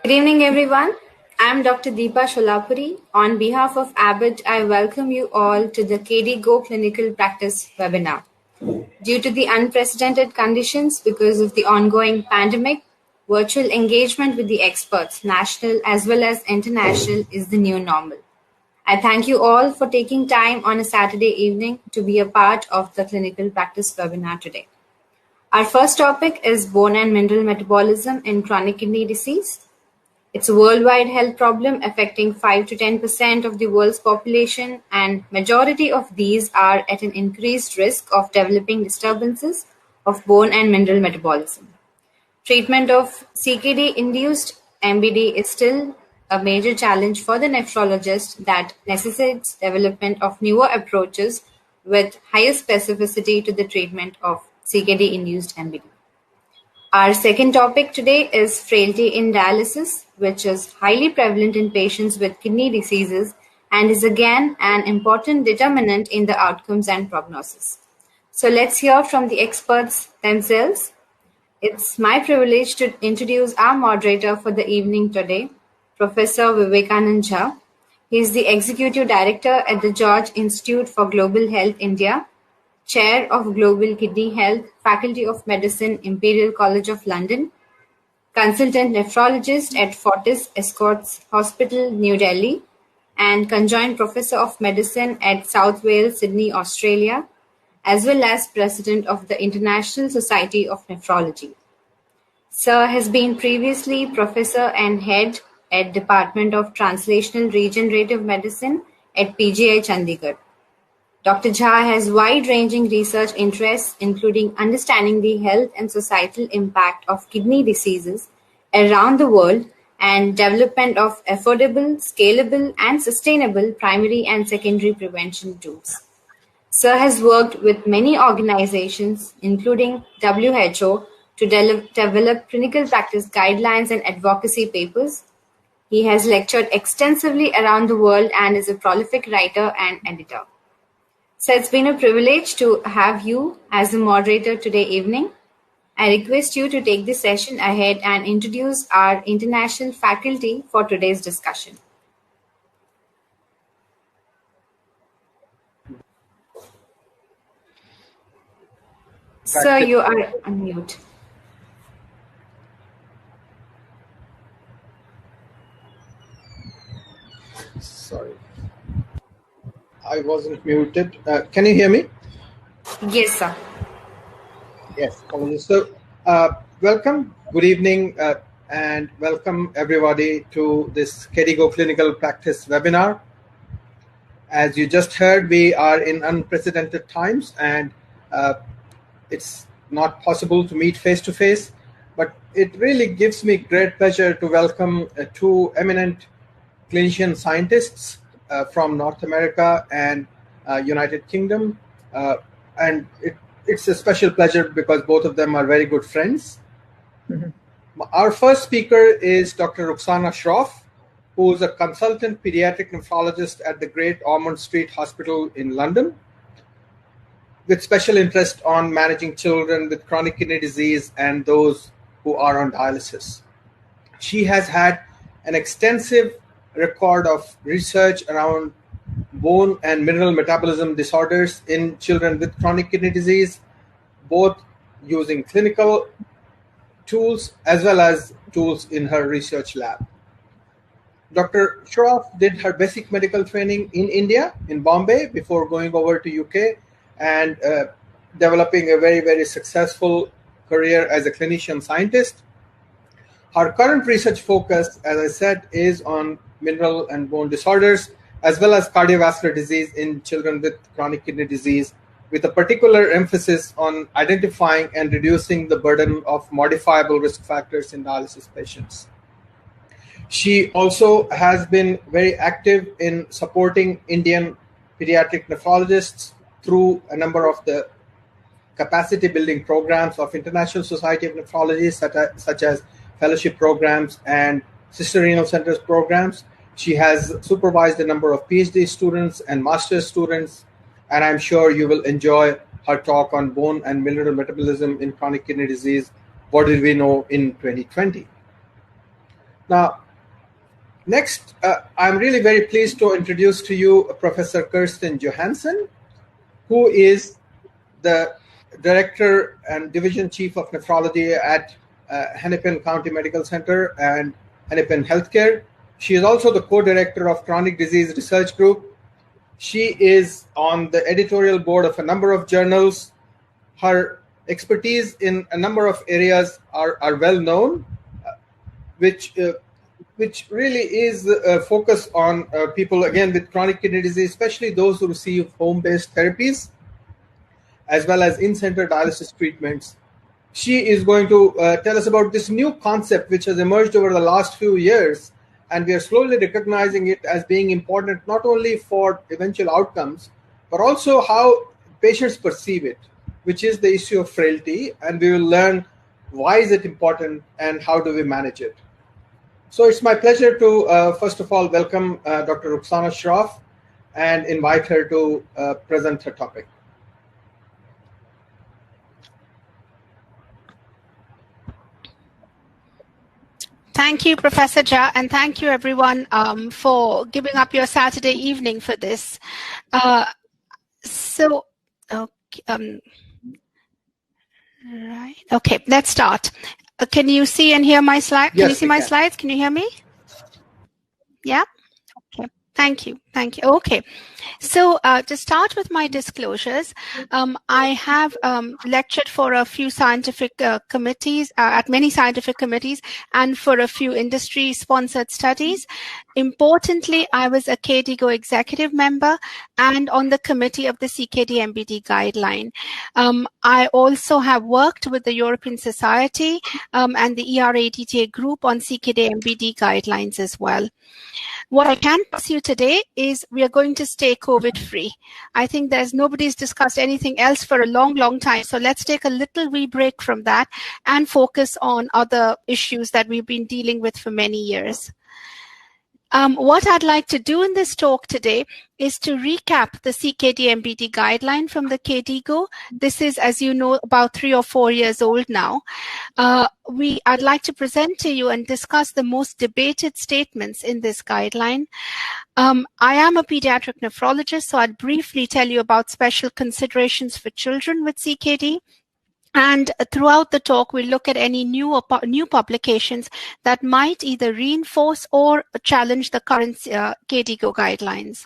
Good evening, everyone. I'm Dr. Deepa Sholapuri. On behalf of Abbott, I welcome you all to the KDIGO Clinical Practice webinar. Due to the unprecedented conditions because of the ongoing pandemic, virtual engagement with the experts, national as well as international, is the new normal. I thank you all for taking time on a Saturday evening to be a part of the clinical practice webinar today. Our first topic is bone and mineral metabolism in chronic kidney disease. It's a worldwide health problem affecting 5 to 10% of the world's population, and majority of these are at an increased risk of developing disturbances of bone and mineral metabolism. Treatment of CKD-induced MBD is still a major challenge for the nephrologist that necessitates development of newer approaches with higher specificity to the treatment of CKD-induced MBD. Our second topic today is frailty in dialysis, which is highly prevalent in patients with kidney diseases and is again an important determinant in the outcomes and prognosis. So let's hear from the experts themselves. It's my privilege to introduce our moderator for the evening today, Professor Vivekanand Jha. He is the Executive Director at the George Institute for Global Health, India, Chair of Global Kidney Health, Faculty of Medicine, Imperial College of London, Consultant Nephrologist at Fortis Escorts Hospital, New Delhi, and Conjoint Professor of Medicine at South Wales, Sydney, Australia, as well as President of the International Society of Nephrology. Sir has been previously Professor and Head at Department of Translational Regenerative Medicine at PGI Chandigarh. Dr. Jha has wide-ranging research interests, including understanding the health and societal impact of kidney diseases around the world and development of affordable, scalable, and sustainable primary and secondary prevention tools. Sir has worked with many organizations, including WHO, to develop clinical practice guidelines and advocacy papers. He has lectured extensively around the world and is a prolific writer and editor. So it's been a privilege to have you as the moderator today evening. I request you to take this session ahead and introduce our international faculty for today's discussion. Sir, you are on mute. Sorry. I wasn't muted. Can you hear me? Yes, sir. Yes. So, welcome, good evening, and welcome everybody to this KDIGO Clinical Practice webinar. As you just heard, we are in unprecedented times, and it's not possible to meet face-to-face, but it really gives me great pleasure to welcome two eminent clinician scientists from North America and United Kingdom, and it's a special pleasure because both of them are very good friends. Mm-hmm. Our first speaker is Dr. Rukshana Shroff, who is a consultant pediatric nephrologist at the Great Ormond Street Hospital in London, with special interest on managing children with chronic kidney disease and those who are on dialysis. She has had an extensive record of research around bone and mineral metabolism disorders in children with chronic kidney disease, both using clinical tools as well as tools in her research lab. Dr. Shroff did her basic medical training in India, in Bombay, before going over to UK and developing a very, very successful career as a clinician scientist. Her current research focus, as I said, is on mineral and bone disorders, as well as cardiovascular disease in children with chronic kidney disease, with a particular emphasis on identifying and reducing the burden of modifiable risk factors in dialysis patients. She also has been very active in supporting Indian pediatric nephrologists through a number of the capacity building programs of International Society of Nephrology, such as fellowship programs and sister renal centers programs. She has supervised a number of PhD students and master's students, and I'm sure you will enjoy her talk on bone and mineral metabolism in chronic kidney disease. What did we know in 2020? Now, next, I'm really very pleased to introduce to you Professor Kirsten Johansen, who is the Director and Division Chief of Nephrology at Hennepin County Medical Center and Hennepin Healthcare. She is also the co-director of Chronic Disease Research Group. She is on the editorial board of a number of journals. Her expertise in a number of areas are well known, which really is a focus on people, again, with chronic kidney disease, especially those who receive home-based therapies, as well as in-center dialysis treatments. She is going to tell us about this new concept which has emerged over the last few years, and we are slowly recognizing it as being important not only for eventual outcomes, but also how patients perceive it, which is the issue of frailty, and we will learn why is it important and how do we manage it. So it's my pleasure to, first of all, welcome Dr. Rukshana Shroff and invite her to present her topic. Thank you, Professor Jha, and thank you, everyone, for giving up your Saturday evening for this. Right. Okay, let's start. Can you see and hear my slide? Can you see my slides? Can you hear me? Yeah? Okay. Thank you. Thank you. Okay. So to start with my disclosures, I have lectured for a few scientific committees, at many scientific committees, and for a few industry-sponsored studies. Importantly, I was a KDIGO executive member and on the committee of the CKD-MBD guideline. I also have worked with the European Society and the ERADTA group on CKD-MBD guidelines as well. What I can pass you today is we are going to stay COVID-free. I think nobody's discussed anything else for a long, long time. So let's take a little wee break from that and focus on other issues that we've been dealing with for many years. What I'd like to do in this talk today is to recap the CKD-MBD guideline from the KDIGO. This is, as you know, about 3 or 4 years old now. I'd like to present to you and discuss the most debated statements in this guideline. I am a pediatric nephrologist, so I'd briefly tell you about special considerations for children with CKD. And throughout the talk, we'll look at any new publications that might either reinforce or challenge the current KDIGO guidelines.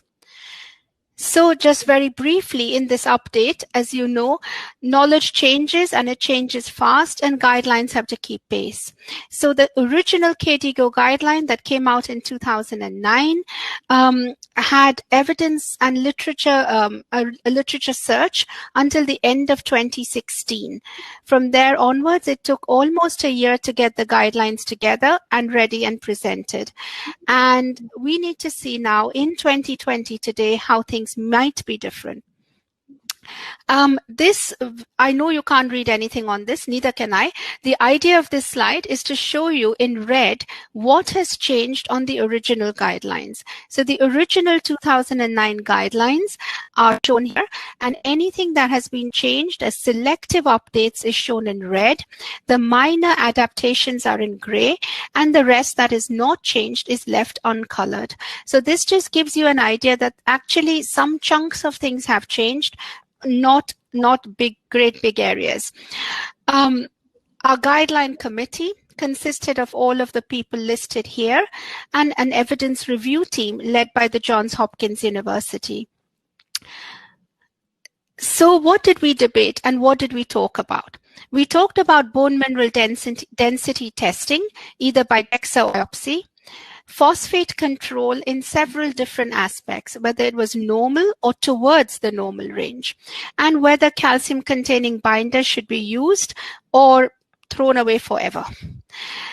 So just very briefly in this update, as you know, knowledge changes and it changes fast and guidelines have to keep pace. So the original KDIGO guideline that came out in 2009 had evidence and literature, a literature search until the end of 2016. From there onwards, it took almost a year to get the guidelines together and ready and presented. And we need to see now in 2020 today how things might be different. I know you can't read anything on this, neither can I. The idea of this slide is to show you in red what has changed on the original guidelines. So the original 2009 guidelines are shown here, and anything that has been changed as selective updates is shown in red. The minor adaptations are in gray, and the rest that is not changed is left uncolored. So this just gives you an idea that actually some chunks of things have changed, not great big areas. Our guideline committee consisted of all of the people listed here and an evidence review team led by the Johns Hopkins University. So what did we debate and what did we talk about? We talked about bone mineral density testing, either by DEXA or biopsy, phosphate control in several different aspects, whether it was normal or towards the normal range, and whether calcium-containing binders should be used or thrown away forever.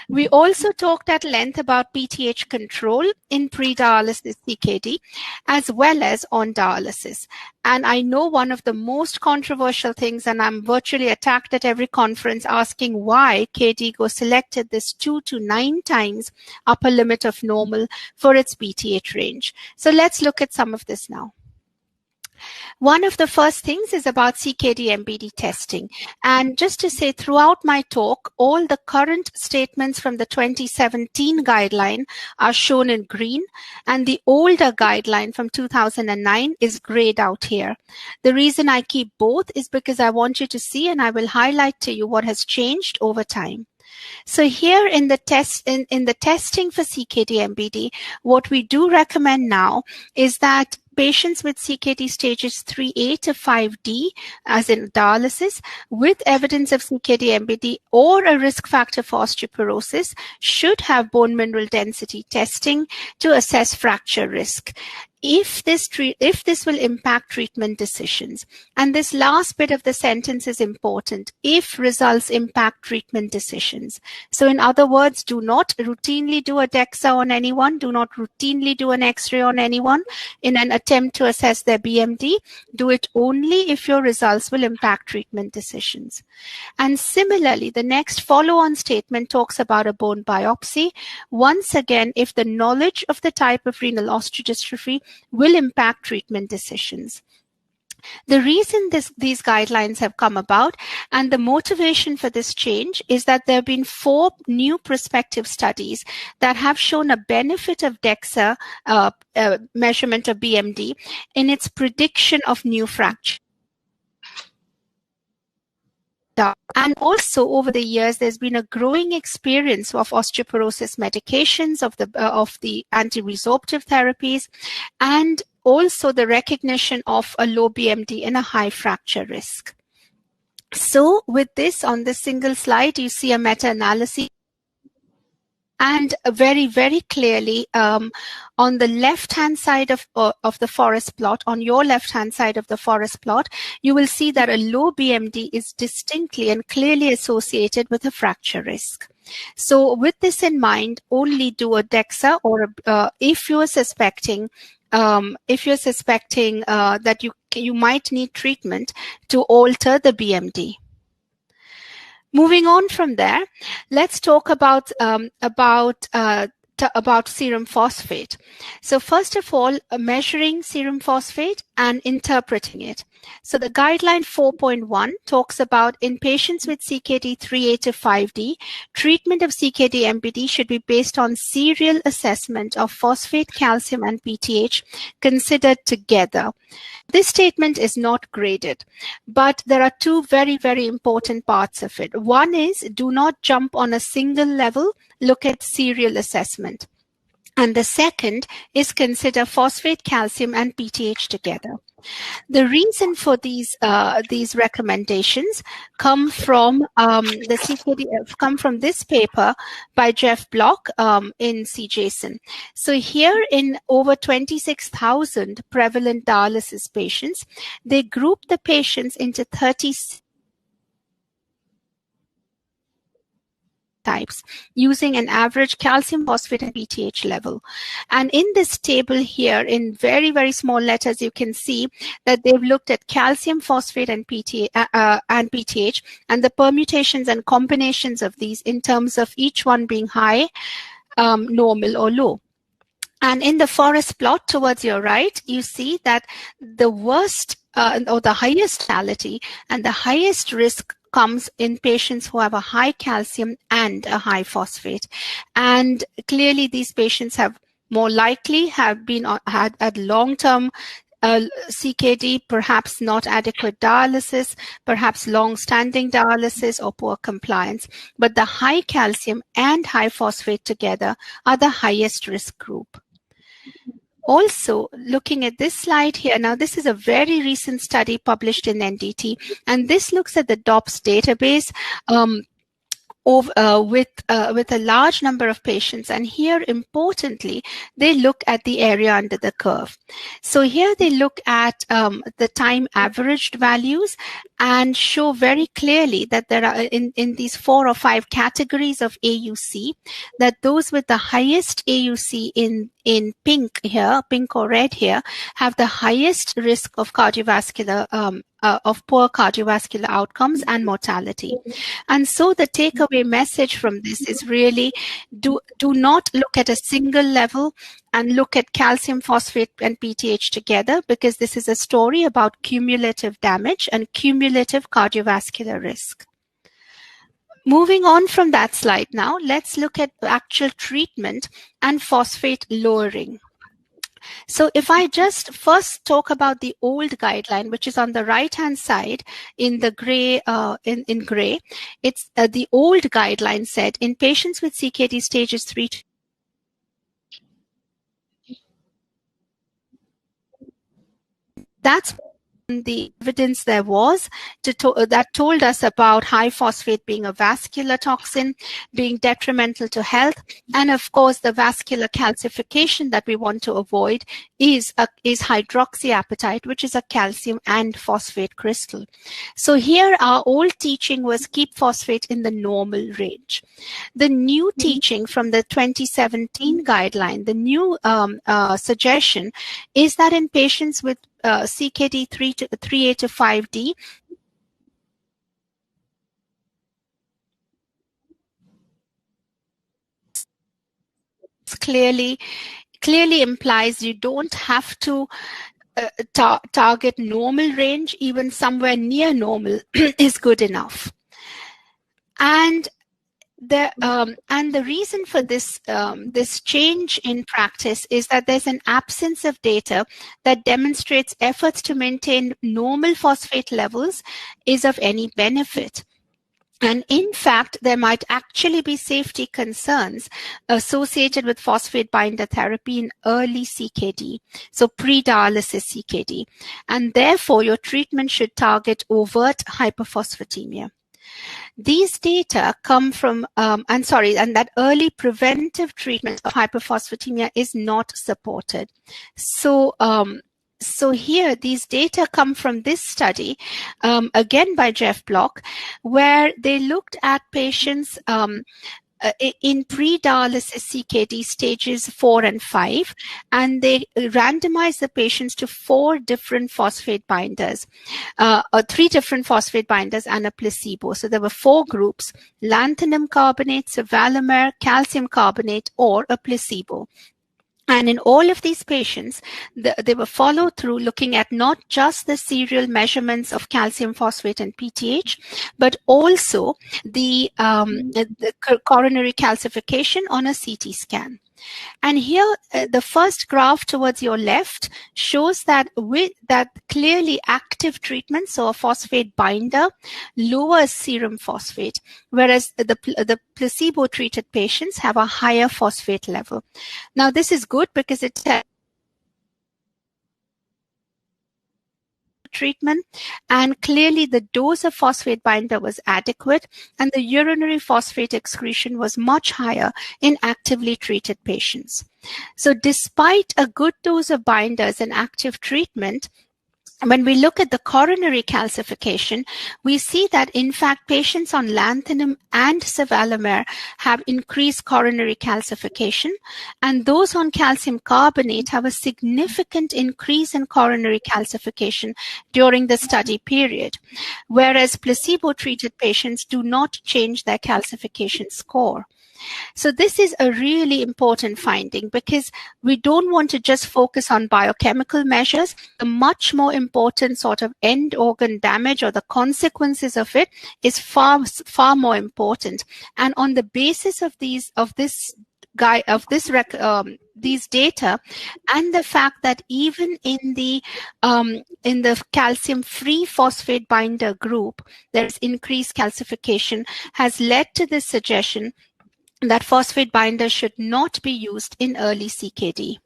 We also talked at length about PTH control in pre-dialysis CKD, as well as on dialysis. And I know one of the most controversial things, and I'm virtually attacked at every conference asking why KDIGO selected this 2 to 9 times upper limit of normal for its PTH range. So let's look at some of this now. One of the first things is about CKD-MBD testing. And just to say, throughout my talk, all the current statements from the 2017 guideline are shown in green, and the older guideline from 2009 is grayed out here. The reason I keep both is because I want you to see, and I will highlight to you what has changed over time. So here in the testing for CKD-MBD, what we do recommend now is that patients with CKD stages 3A to 5D, as in dialysis, with evidence of CKD-MBD or a risk factor for osteoporosis, should have bone mineral density testing to assess fracture risk. If this will impact treatment decisions. And this last bit of the sentence is important. If results impact treatment decisions. So in other words, do not routinely do a DEXA on anyone. Do not routinely do an X-ray on anyone in an attempt to assess their BMD. Do it only if your results will impact treatment decisions. And similarly, the next follow-on statement talks about a bone biopsy. Once again, if the knowledge of the type of renal osteodystrophy will impact treatment decisions. The reason these guidelines have come about and the motivation for this change is that there have been 4 new prospective studies that have shown a benefit of DEXA measurement of BMD in its prediction of new fracture. And also over the years, there's been a growing experience of osteoporosis medications, of the anti-resorptive therapies, and also the recognition of a low BMD and a high fracture risk. So with this, on this single slide, you see a meta-analysis. And very, very clearly, on the left-hand side of the forest plot, on your left-hand side of the forest plot, you will see that a low BMD is distinctly and clearly associated with a fracture risk. So with this in mind, only do a DEXA, or if you're suspecting that you might need treatment to alter the BMD. Moving on from there, let's talk about serum phosphate. So first of all, measuring serum phosphate and interpreting it. So the guideline 4.1 talks about in patients with CKD 3A to 5D, treatment of CKD-MBD should be based on serial assessment of phosphate, calcium, and PTH considered together. This statement is not graded, but there are 2 very, very important parts of it. One is do not jump on a single level, look at serial assessment. And the second is consider phosphate, calcium, and PTH together. The reason for these recommendations come from come from this paper by Jeff Block in CJSON. So here in over 26,000 prevalent dialysis patients, they grouped the patients into 30 types using an average calcium, phosphate, and PTH level. And in this table here, in very, very small letters, you can see that they've looked at calcium, phosphate, and PTH, and the permutations and combinations of these in terms of each one being high, normal, or low. And in the forest plot towards your right, you see that the worst or the highest lethality and the highest risk comes in patients who have a high calcium and a high phosphate. And clearly these patients have more likely have been had long-term CKD, perhaps not adequate dialysis, perhaps long-standing dialysis or poor compliance. But the high calcium and high phosphate together are the highest risk group. Also, looking at this slide here, now this is a very recent study published in NDT, and this looks at the DOPS database with a large number of patients. And here, importantly, they look at the area under the curve. So here they look at the time averaged values and show very clearly that there are in these 4 or 5 categories of AUC, that those with the highest AUC in pink here, pink or red here, have the highest risk of cardiovascular poor cardiovascular outcomes and mortality. And so the takeaway message from this is really do not look at a single level and look at calcium, phosphate, and PTH together, because this is a story about cumulative damage and cumulative cardiovascular risk. Moving on from that slide now, let's look at actual treatment and phosphate lowering. So if I just first talk about the old guideline, which is on the right-hand side in the gray, in gray, it's the old guideline said in patients with CKD stages 3 to that's the evidence there was that told us about high phosphate being a vascular toxin, being detrimental to health, and of course the vascular calcification that we want to avoid is hydroxyapatite, which is a calcium and phosphate crystal. So here our old teaching was keep phosphate in the normal range. The new teaching from the 2017 guideline, the new suggestion is that in patients with CKD 3A to 5D, clearly implies you don't have to target normal range. Even somewhere near normal is good enough. And the reason for this this change in practice is that there's an absence of data that demonstrates efforts to maintain normal phosphate levels is of any benefit. And in fact, there might actually be safety concerns associated with phosphate binder therapy in early CKD, so pre-dialysis CKD. And therefore, your treatment should target overt hyperphosphatemia. These data come from, and that early preventive treatment of hyperphosphatemia is not supported. So, so here, these data come from this study, again by Jeff Block, where they looked at patients in pre-dialysis CKD stages 4 and 5, and they randomized the patients to 4 different phosphate binders, 3 different phosphate binders and a placebo. So there were 4 groups: lanthanum carbonate, sevelamer, calcium carbonate, or a placebo. And in all of these patients, they were followed through looking at not just the serial measurements of calcium, phosphate, and PTH, but also the coronary calcification on a CT scan. And here, the first graph towards your left shows that clearly active treatment, so a phosphate binder, lowers serum phosphate, whereas the placebo-treated patients have a higher phosphate level. Now, this is good because it treatment, and clearly the dose of phosphate binder was adequate, and the urinary phosphate excretion was much higher in actively treated patients. So despite a good dose of binders and active treatment, when we look at the coronary calcification, we see that in fact patients on lanthanum and sevelamer have increased coronary calcification, and those on calcium carbonate have a significant increase in coronary calcification during the study period, whereas placebo-treated patients do not change their calcification score. So this is a really important finding, because we don't want to just focus on biochemical measures. The much more important sort of end organ damage or the consequences of it is far more important. And on the basis of these data and the fact that even in the calcium-free phosphate binder group, there's increased calcification, has led to this suggestion that phosphate binders should not be used in early CKD.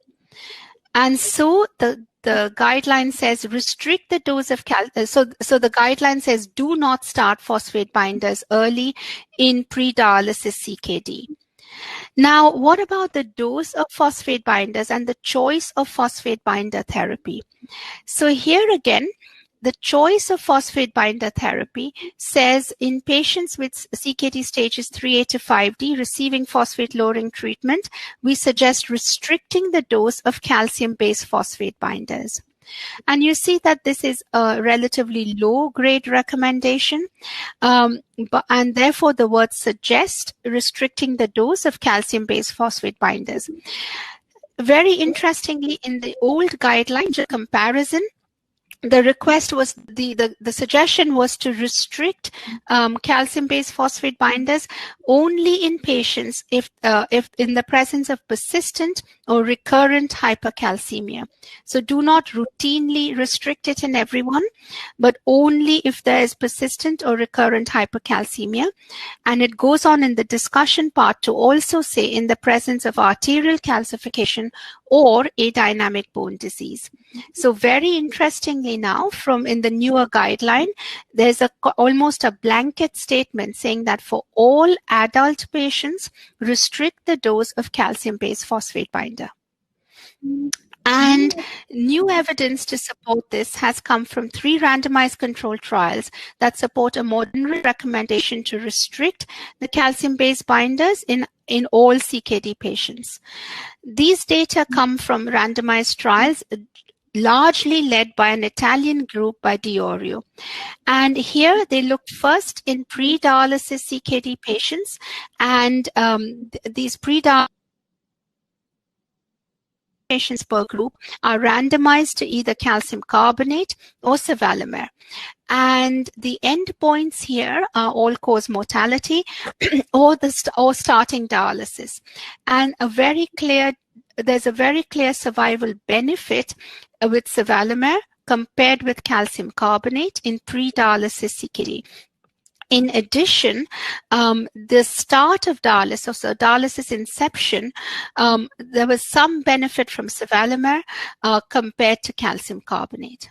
And so the guideline says restrict the dose of so the guideline says do not start phosphate binders early in pre-dialysis CKD. Now, what about the dose of phosphate binders and the choice of phosphate binder therapy? So here again, the choice of phosphate binder therapy says in patients with CKD stages 3A to 5D receiving phosphate lowering treatment, we suggest restricting the dose of calcium-based phosphate binders. And you see that this is a relatively low-grade recommendation, and therefore the words suggest restricting the dose of calcium-based phosphate binders. Very interestingly, in the old guidelines, a comparison, the request was, the suggestion was to restrict calcium-based phosphate binders only in patients if in the presence of persistent or recurrent hypercalcemia. So do not routinely restrict it in everyone, but only if there is persistent or recurrent hypercalcemia. And it goes on in the discussion part to also say in the presence of arterial calcification or adynamic bone disease. So very interestingly now, from in the newer guideline, there's almost a blanket statement saying that for all adult patients, restrict the dose of calcium-based phosphate binder. And new evidence to support this has come from 3 randomized controlled trials that support a modern recommendation to restrict the calcium-based binders in all CKD patients. These data come from randomized trials largely led by an Italian group by Diorio. And here they looked first in pre-dialysis CKD patients, and these pre-dialysis patients per group are randomized to either calcium carbonate or sevelamer. And the endpoints here are all-cause mortality or starting dialysis. And there's a very clear survival benefit with sevelamer compared with calcium carbonate in pre-dialysis CKD. In addition, the start of dialysis, so dialysis inception, there was some benefit from sevelamer compared to calcium carbonate.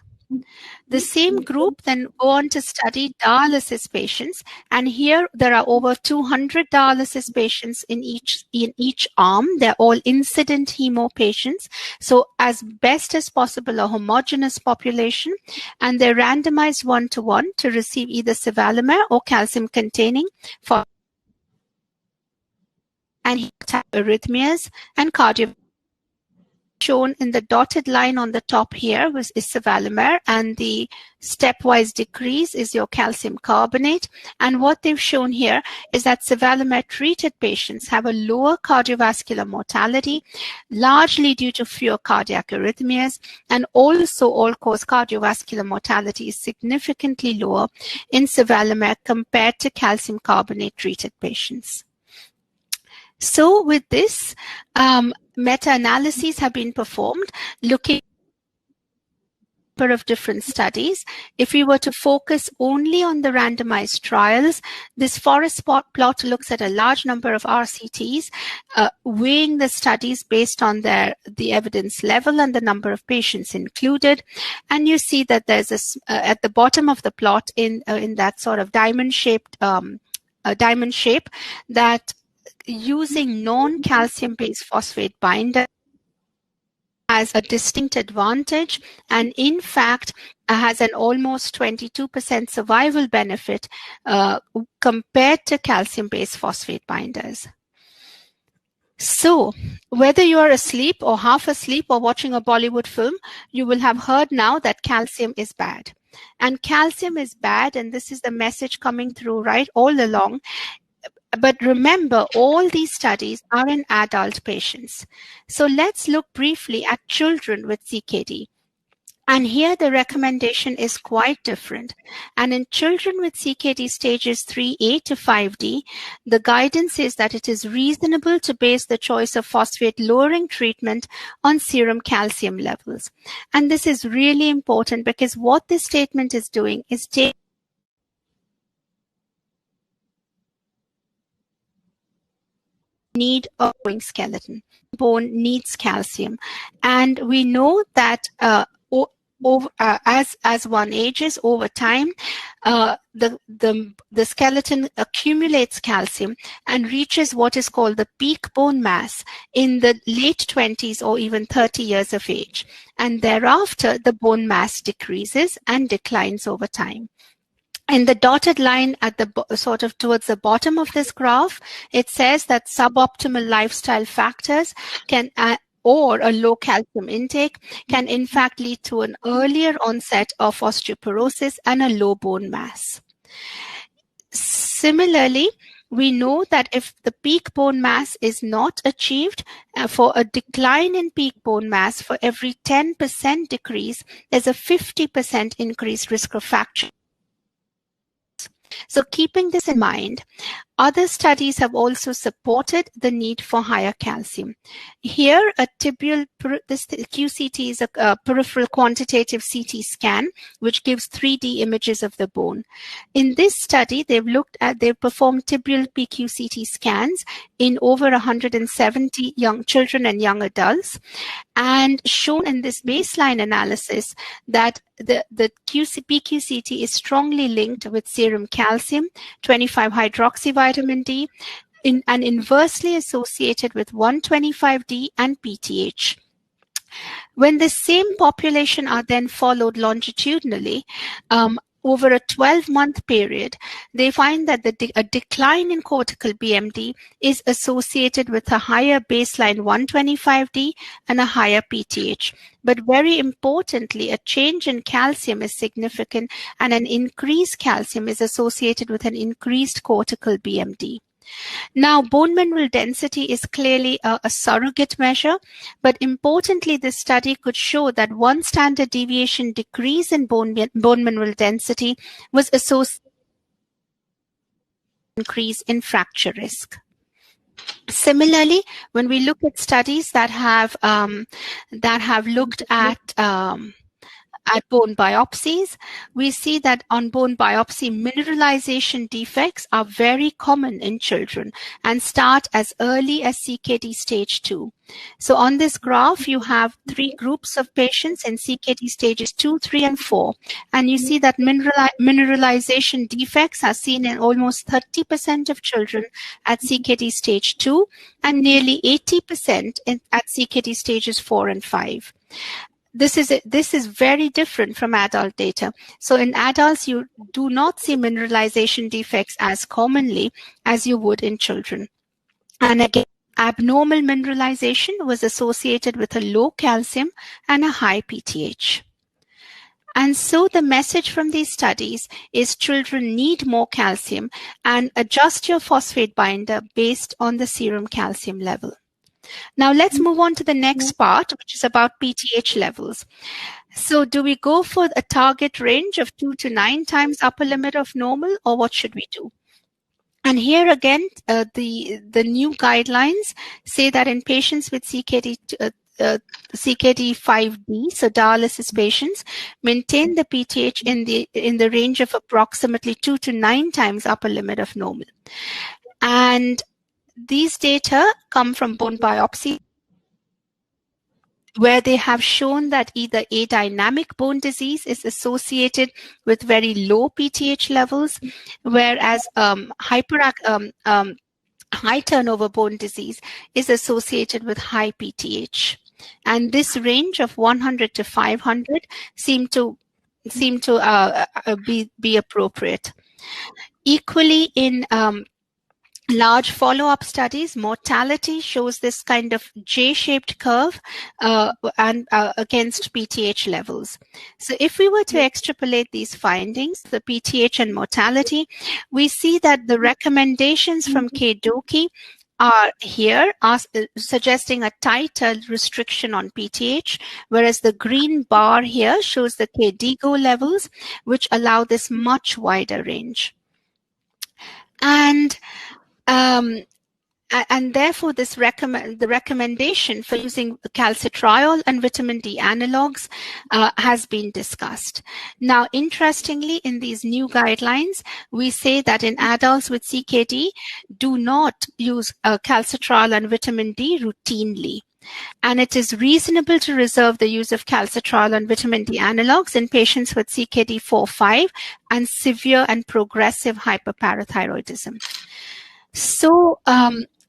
The same group then go on to study dialysis patients, and here there are over 200 dialysis patients in each arm. They're all incident hemo patients, so as best as possible a homogeneous population, and they're randomized 1-to-1 to receive either sevelamer or calcium-containing for and arrhythmias and cardiovascular. Shown in the dotted line on the top here is sevelamer, and the stepwise decrease is your calcium carbonate. And what they've shown here is that sevelamer treated patients have a lower cardiovascular mortality, largely due to fewer cardiac arrhythmias, and also all-cause cardiovascular mortality is significantly lower in sevelamer compared to calcium carbonate treated patients. So with this, meta-analyses have been performed looking at a number of different studies. If we were to focus only on the randomized trials, this forest plot looks at a large number of RCTs, weighing the studies based on the evidence level and the number of patients included. And you see that there's at the bottom of the plot in that sort of diamond shape that using non-calcium-based phosphate binder has a distinct advantage, and in fact has an almost 22% survival benefit compared to calcium-based phosphate binders. So whether you are asleep or half asleep or watching a Bollywood film, you will have heard now that calcium is bad. And calcium is bad, and this is the message coming through right all along. But remember, all these studies are in adult patients. So let's look briefly at children with CKD. And here the recommendation is quite different. And in children with CKD stages 3A to 5D, the guidance is that it is reasonable to base the choice of phosphate-lowering treatment on serum calcium levels. And this is really important because what this statement is doing is taking need a growing skeleton. Bone needs calcium. And we know that as one ages over time, the skeleton accumulates calcium and reaches what is called the peak bone mass in the late 20s or even 30 years of age. And thereafter, the bone mass decreases and declines over time. In the dotted line at the sort of towards the bottom of this graph, it says that suboptimal lifestyle factors can or a low calcium intake can in fact lead to an earlier onset of osteoporosis and a low bone mass. Similarly, we know that if the peak bone mass is not achieved, for a decline in peak bone mass, for every 10% decrease, there's a 50% increased risk of fracture. So keeping this in mind, other studies have also supported the need for higher calcium. Here, a tibial, this QCT is a peripheral quantitative CT scan, which gives 3D images of the bone. In this study, they've performed tibial PQCT scans in over 170 young children and young adults, and shown in this baseline analysis that the PQCT is strongly linked with serum calcium, 25-hydroxyvitamin D, and inversely associated with 125D and PTH. When the same population are then followed longitudinally, over a 12-month period, they find that a decline in cortical BMD is associated with a higher baseline 125D and a higher PTH. But very importantly, a change in calcium is significant, and an increased calcium is associated with an increased cortical BMD. Now, bone mineral density is clearly a surrogate measure, but importantly, this study could show that one standard deviation decrease in bone mineral density was associated with an increase in fracture risk. Similarly, when we look at studies that have looked at bone biopsies, we see that on bone biopsy, mineralization defects are very common in children and start as early as CKD stage 2. So on this graph, you have 3 groups of patients in CKD stages 2, 3, and 4. And you see that mineralization defects are seen in almost 30% of children at CKD stage 2 and nearly 80% at CKD stages 4 and 5. This is very different from adult data. So in adults, you do not see mineralization defects as commonly as you would in children. And again, abnormal mineralization was associated with a low calcium and a high PTH. And so the message from these studies is children need more calcium, and adjust your phosphate binder based on the serum calcium level. Now let's move on to the next part, which is about PTH levels. So do we go for a target range of 2 to 9 times upper limit of normal, or what should we do? And here again, the new guidelines say that in patients with CKD5D, so dialysis patients, maintain the PTH in the range of approximately 2 to 9 times upper limit of normal. And these data come from bone biopsy, where they have shown that either adynamic bone disease is associated with very low PTH levels, whereas high turnover bone disease is associated with high PTH. And this range of 100 to 500 seem to be appropriate. Equally, in large follow-up studies, mortality shows this kind of J-shaped curve against PTH levels. So if we were to extrapolate these findings, the PTH and mortality, we see that the recommendations from KDIGO are here, suggesting a tighter restriction on PTH, whereas the green bar here shows the KDIGO levels, which allow this much wider range. And therefore, the recommendation for using calcitriol and vitamin D analogs has been discussed. Now, interestingly, in these new guidelines, we say that in adults with CKD, do not use calcitriol and vitamin D routinely. And it is reasonable to reserve the use of calcitriol and vitamin D analogs in patients with CKD 4-5 and severe and progressive hyperparathyroidism. So,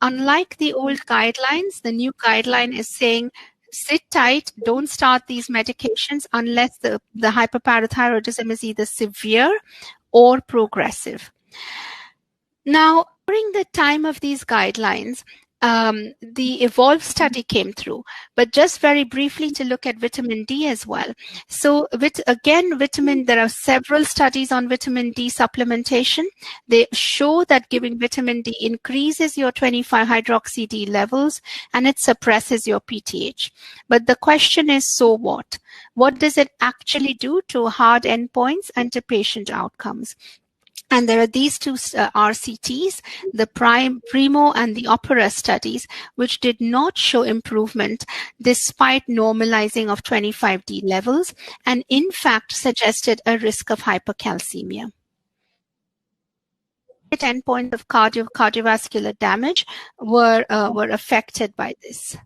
unlike the old guidelines, the new guideline is saying, sit tight, don't start these medications unless the hyperparathyroidism is either severe or progressive. Now, during the time of these guidelines, the EVOLVE study came through. But just very briefly to look at vitamin D as well. So there are several studies on vitamin D supplementation. They show that giving vitamin D increases your 25-hydroxy-D levels and it suppresses your PTH. But the question is, so what? What does it actually do to hard endpoints and to patient outcomes? And there are these two RCTs, the PRIMO and the OPERA studies, which did not show improvement despite normalizing of 25D levels, and in fact suggested a risk of hypercalcemia. Endpoints of cardiovascular damage were affected by this.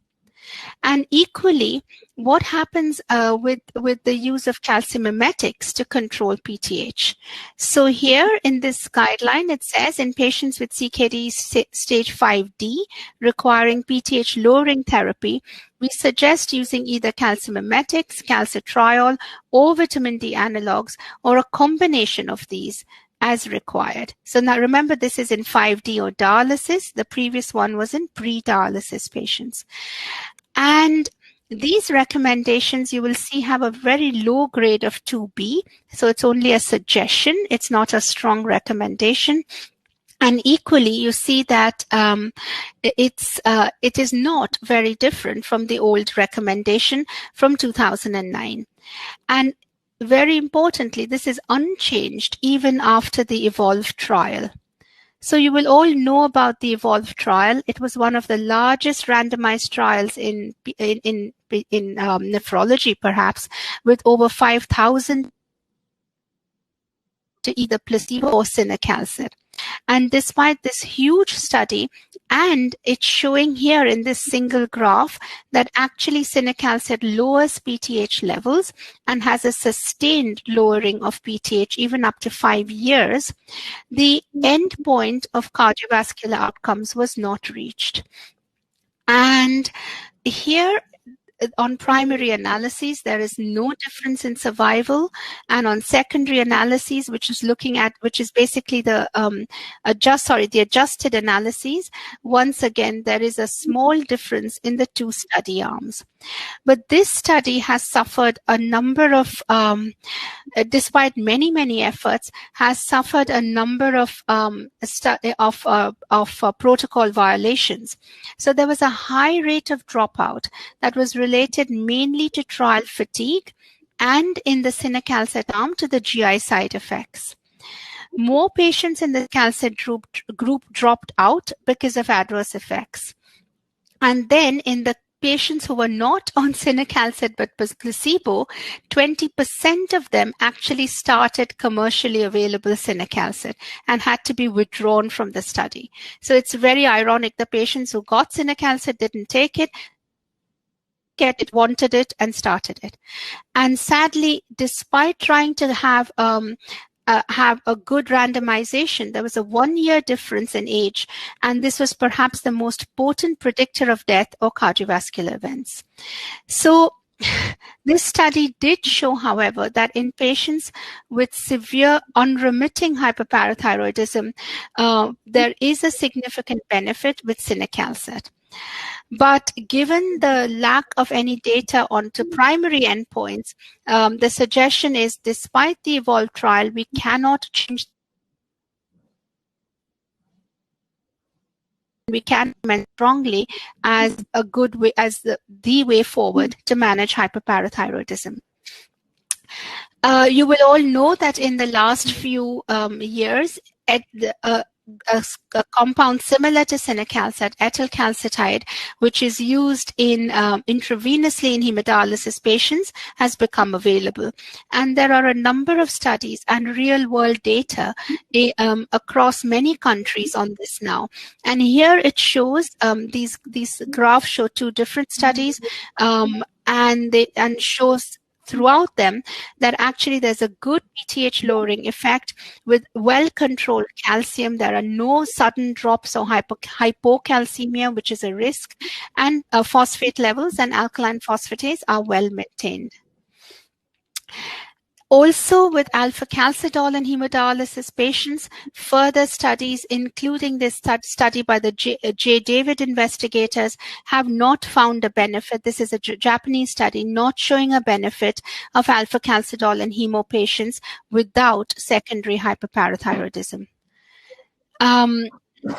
And equally, what happens with the use of calcimimetics to control PTH? So here in this guideline, it says in patients with CKD stage 5D requiring PTH lowering therapy, we suggest using either calcimimetics, calcitriol, or vitamin D analogs, or a combination of these as required. So now remember, this is in 5D or dialysis. The previous one was in pre-dialysis patients. And these recommendations you will see have a very low grade of 2B. So it's only a suggestion. It's not a strong recommendation. And equally, you see that it is not very different from the old recommendation from 2009. And very importantly, this is unchanged even after the EVOLVE trial. So you will all know about the EVOLVE trial. It was one of the largest randomized trials in nephrology, perhaps, with over 5,000 to either placebo or cinacalcet. And despite this huge study, and it's showing here in this single graph that actually cinacalcet lowers PTH levels and has a sustained lowering of PTH even up to 5 years, the end point of cardiovascular outcomes was not reached. And here, on primary analyses, there is no difference in survival, and on secondary analyses, which is basically the adjusted analyses, once again there is a small difference in the two study arms. But this study has suffered a number of, despite many efforts, has suffered a number of protocol violations. So there was a high rate of dropout that was related mainly to trial fatigue and in the cinacalcet arm to the GI side effects. More patients in the calcet group dropped out because of adverse effects. And then in the patients who were not on cinacalcet but placebo, 20% of them actually started commercially available cinacalcet and had to be withdrawn from the study. So it's very ironic. The patients who got cinacalcet didn't take it, wanted it, and started it. And sadly, despite trying to have a good randomization, there was a 1-year difference in age, and this was perhaps the most potent predictor of death or cardiovascular events. So this study did show, however, that in patients with severe unremitting hyperparathyroidism, there is a significant benefit with cinacalcet. But given the lack of any data onto primary endpoints, the suggestion is, despite the EVOLVE trial, we cannot change. We can recommend strongly as a good way, as the way forward to manage hyperparathyroidism. You will all know that in the last few years, a compound similar to cinacalcet, etylcalcetide, which is used in intravenously in hemodialysis patients, has become available. And there are a number of studies and real-world data across many countries on this now. And here it shows, these graphs show two different studies, and shows throughout them that actually there's a good PTH lowering effect with well-controlled calcium. There are no sudden drops or hypocalcemia, which is a risk, and phosphate levels and alkaline phosphatase are well maintained. Also, with alpha-calcidol and hemodialysis patients, further studies, including this study by the J. David investigators, have not found a benefit. This is a Japanese study not showing a benefit of alpha-calcidol in hemo patients without secondary hyperparathyroidism.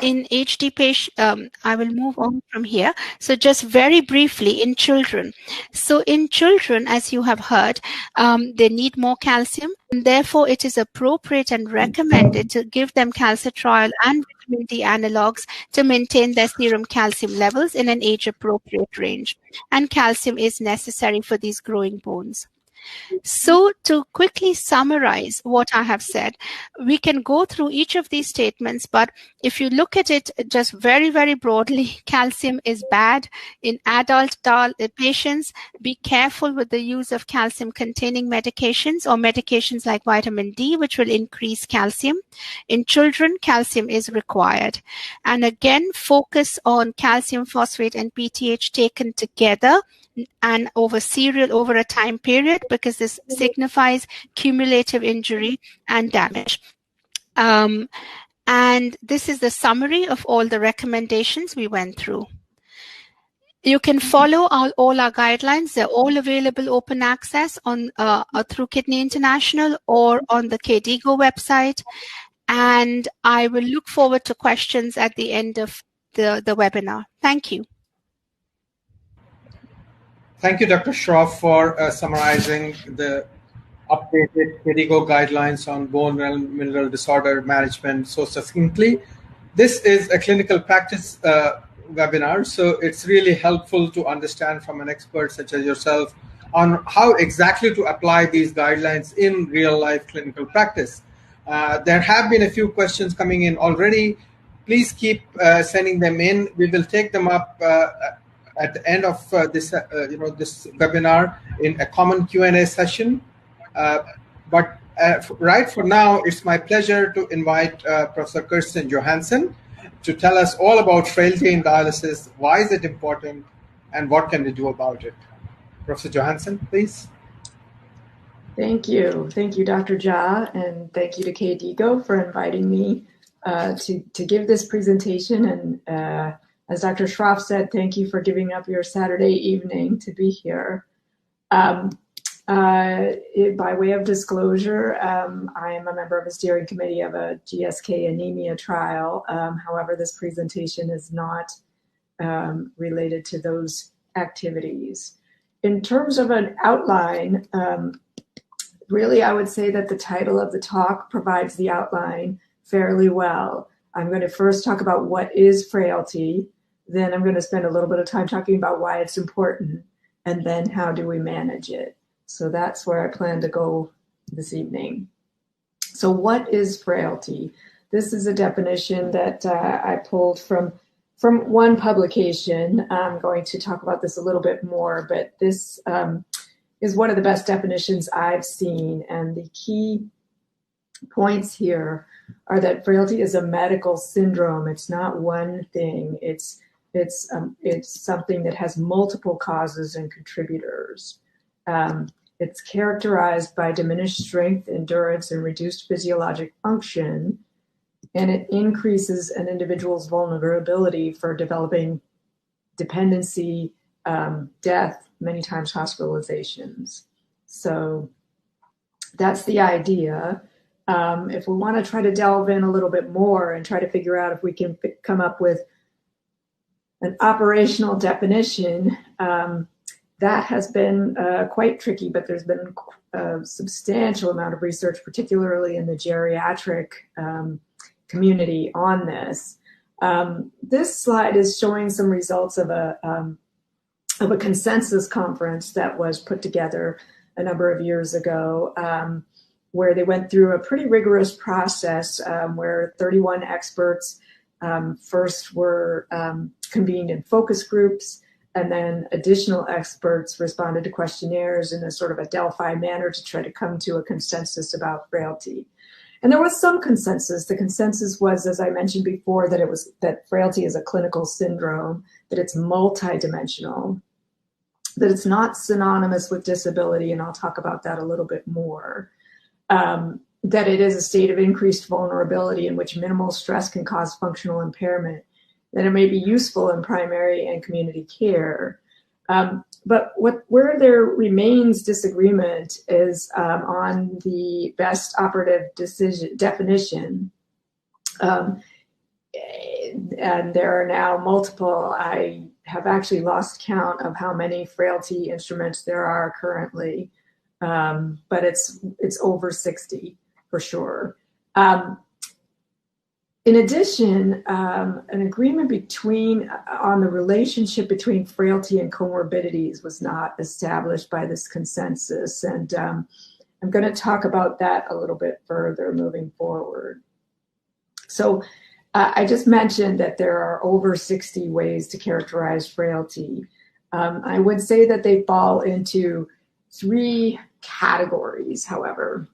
In HD patient, I will move on from here. So just very briefly, in children. So in children, as you have heard, they need more calcium, and therefore it is appropriate and recommended to give them calcitriol and vitamin D analogs to maintain their serum calcium levels in an age-appropriate range. And calcium is necessary for these growing bones. So to quickly summarize what I have said, we can go through each of these statements, but if you look at it just very, very broadly, calcium is bad in adult patients. Be careful with the use of calcium-containing medications or medications like vitamin D, which will increase calcium. In children, calcium is required. And again, focus on calcium, phosphate, and PTH taken together and over a time period, because this signifies cumulative injury and damage. And this is the summary of all the recommendations we went through. You can follow all our guidelines. They're all available open access on through Kidney International or on the KDIGO website. And I will look forward to questions at the end of the webinar. Thank you. Thank you, Dr. Shroff, for summarizing the updated KDIGO guidelines on bone and mineral disorder management so succinctly. This is a clinical practice webinar, so it's really helpful to understand from an expert such as yourself on how exactly to apply these guidelines in real-life clinical practice. There have been a few questions coming in already. Please keep sending them in. We will take them up at the end of this webinar in a common Q&A session. But right for now, it's my pleasure to invite Professor Kirsten Johansen to tell us all about frailty in dialysis, why is it important, and what can we do about it. Professor Johansen, please. Thank you. Thank you, Dr. Jha, and thank you to KDIGO for inviting me to give this presentation. And as Dr. Shroff said, thank you for giving up your Saturday evening to be here. By way of disclosure, I am a member of a steering committee of a GSK anemia trial. However, this presentation is not related to those activities. In terms of an outline, really I would say that the title of the talk provides the outline fairly well. I'm going to first talk about what is frailty, then I'm going to spend a little bit of time talking about why it's important, and then how do we manage it. So that's where I plan to go this evening. So what is frailty? This is a definition that I pulled from one publication. I'm going to talk about this a little bit more, but this is one of the best definitions I've seen. And the key points here are that frailty is a medical syndrome. It's not one thing. It's something that has multiple causes and contributors. It's characterized by diminished strength, endurance, and reduced physiologic function, and it increases an individual's vulnerability for developing dependency, death, many times hospitalizations. So that's the idea. If we want to try to delve in a little bit more and try to figure out if we can come up with an operational definition, that has been quite tricky, but there's been a substantial amount of research, particularly in the geriatric community on this. This slide is showing some results of a consensus conference that was put together a number of years ago, where they went through a pretty rigorous process where 31 experts first were convened in focus groups, and then additional experts responded to questionnaires in a sort of a Delphi manner to try to come to a consensus about frailty. And there was some consensus. The consensus was, as I mentioned before, that frailty is a clinical syndrome, that it's multidimensional, that it's not synonymous with disability, and I'll talk about that a little bit more. that it is a state of increased vulnerability in which minimal stress can cause functional impairment, that it may be useful in primary and community care. But where there remains disagreement is on the best operative definition. And there are now multiple, I have actually lost count of how many frailty instruments there are currently, but it's over 60 for sure. In addition, an agreement on the relationship between frailty and comorbidities was not established by this consensus, and I'm going to talk about that a little bit further moving forward. So I just mentioned that there are over 60 ways to characterize frailty. I would say that they fall into 3 categories, however.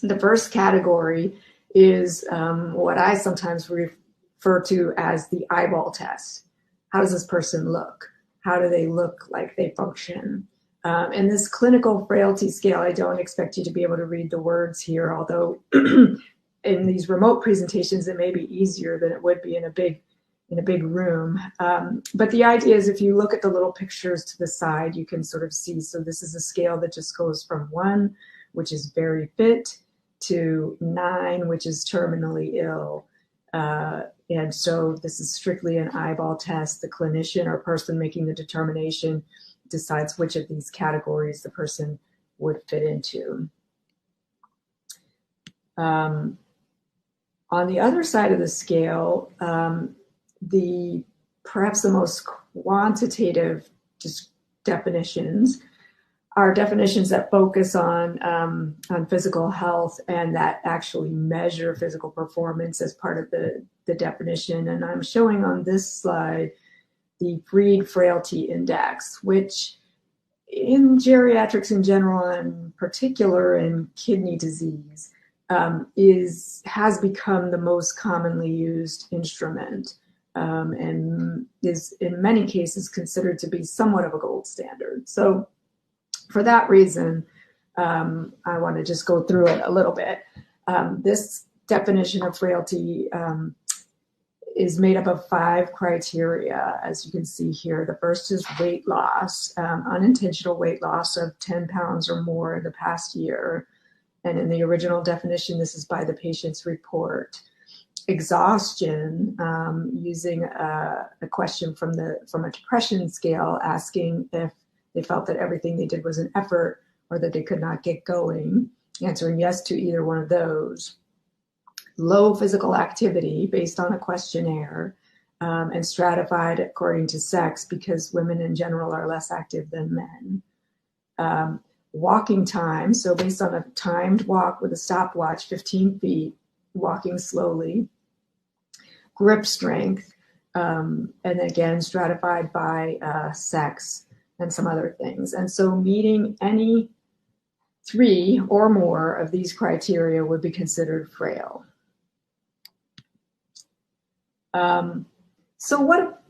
The first category is what I sometimes refer to as the eyeball test. How does this person look? How do they look like they function? And this clinical frailty scale, I don't expect you to be able to read the words here, although in these remote presentations, it may be easier than it would be in a big room. But the idea is if you look at the little pictures to the side, you can sort of see. So this is a scale that just goes from 1, which is very fit, to 9, which is terminally ill. And so this is strictly an eyeball test. The clinician or person making the determination decides which of these categories the person would fit into. On the other side of the scale, perhaps the most quantitative definitions are definitions that focus on physical health and that actually measure physical performance as part of the definition. And I'm showing on this slide the Fried Frailty Index, which in geriatrics in general, and particular in kidney disease, has become the most commonly used instrument and is in many cases considered to be somewhat of a gold standard. So for that reason, I want to just go through it a little bit. This definition of frailty is made up of 5 criteria, as you can see here. The first is weight loss, unintentional weight loss of 10 pounds or more in the past year. And in the original definition, this is by the patient's report. Exhaustion, using a question from a depression scale, asking if they felt that everything they did was an effort or that they could not get going, answering yes to either one of those. Low physical activity based on a questionnaire, and stratified according to sex because women in general are less active than men. Walking time, so based on a timed walk with a stopwatch, 15 feet, walking slowly. Grip strength, and again stratified by sex and some other things. And so meeting any 3 or more of these criteria would be considered frail. So what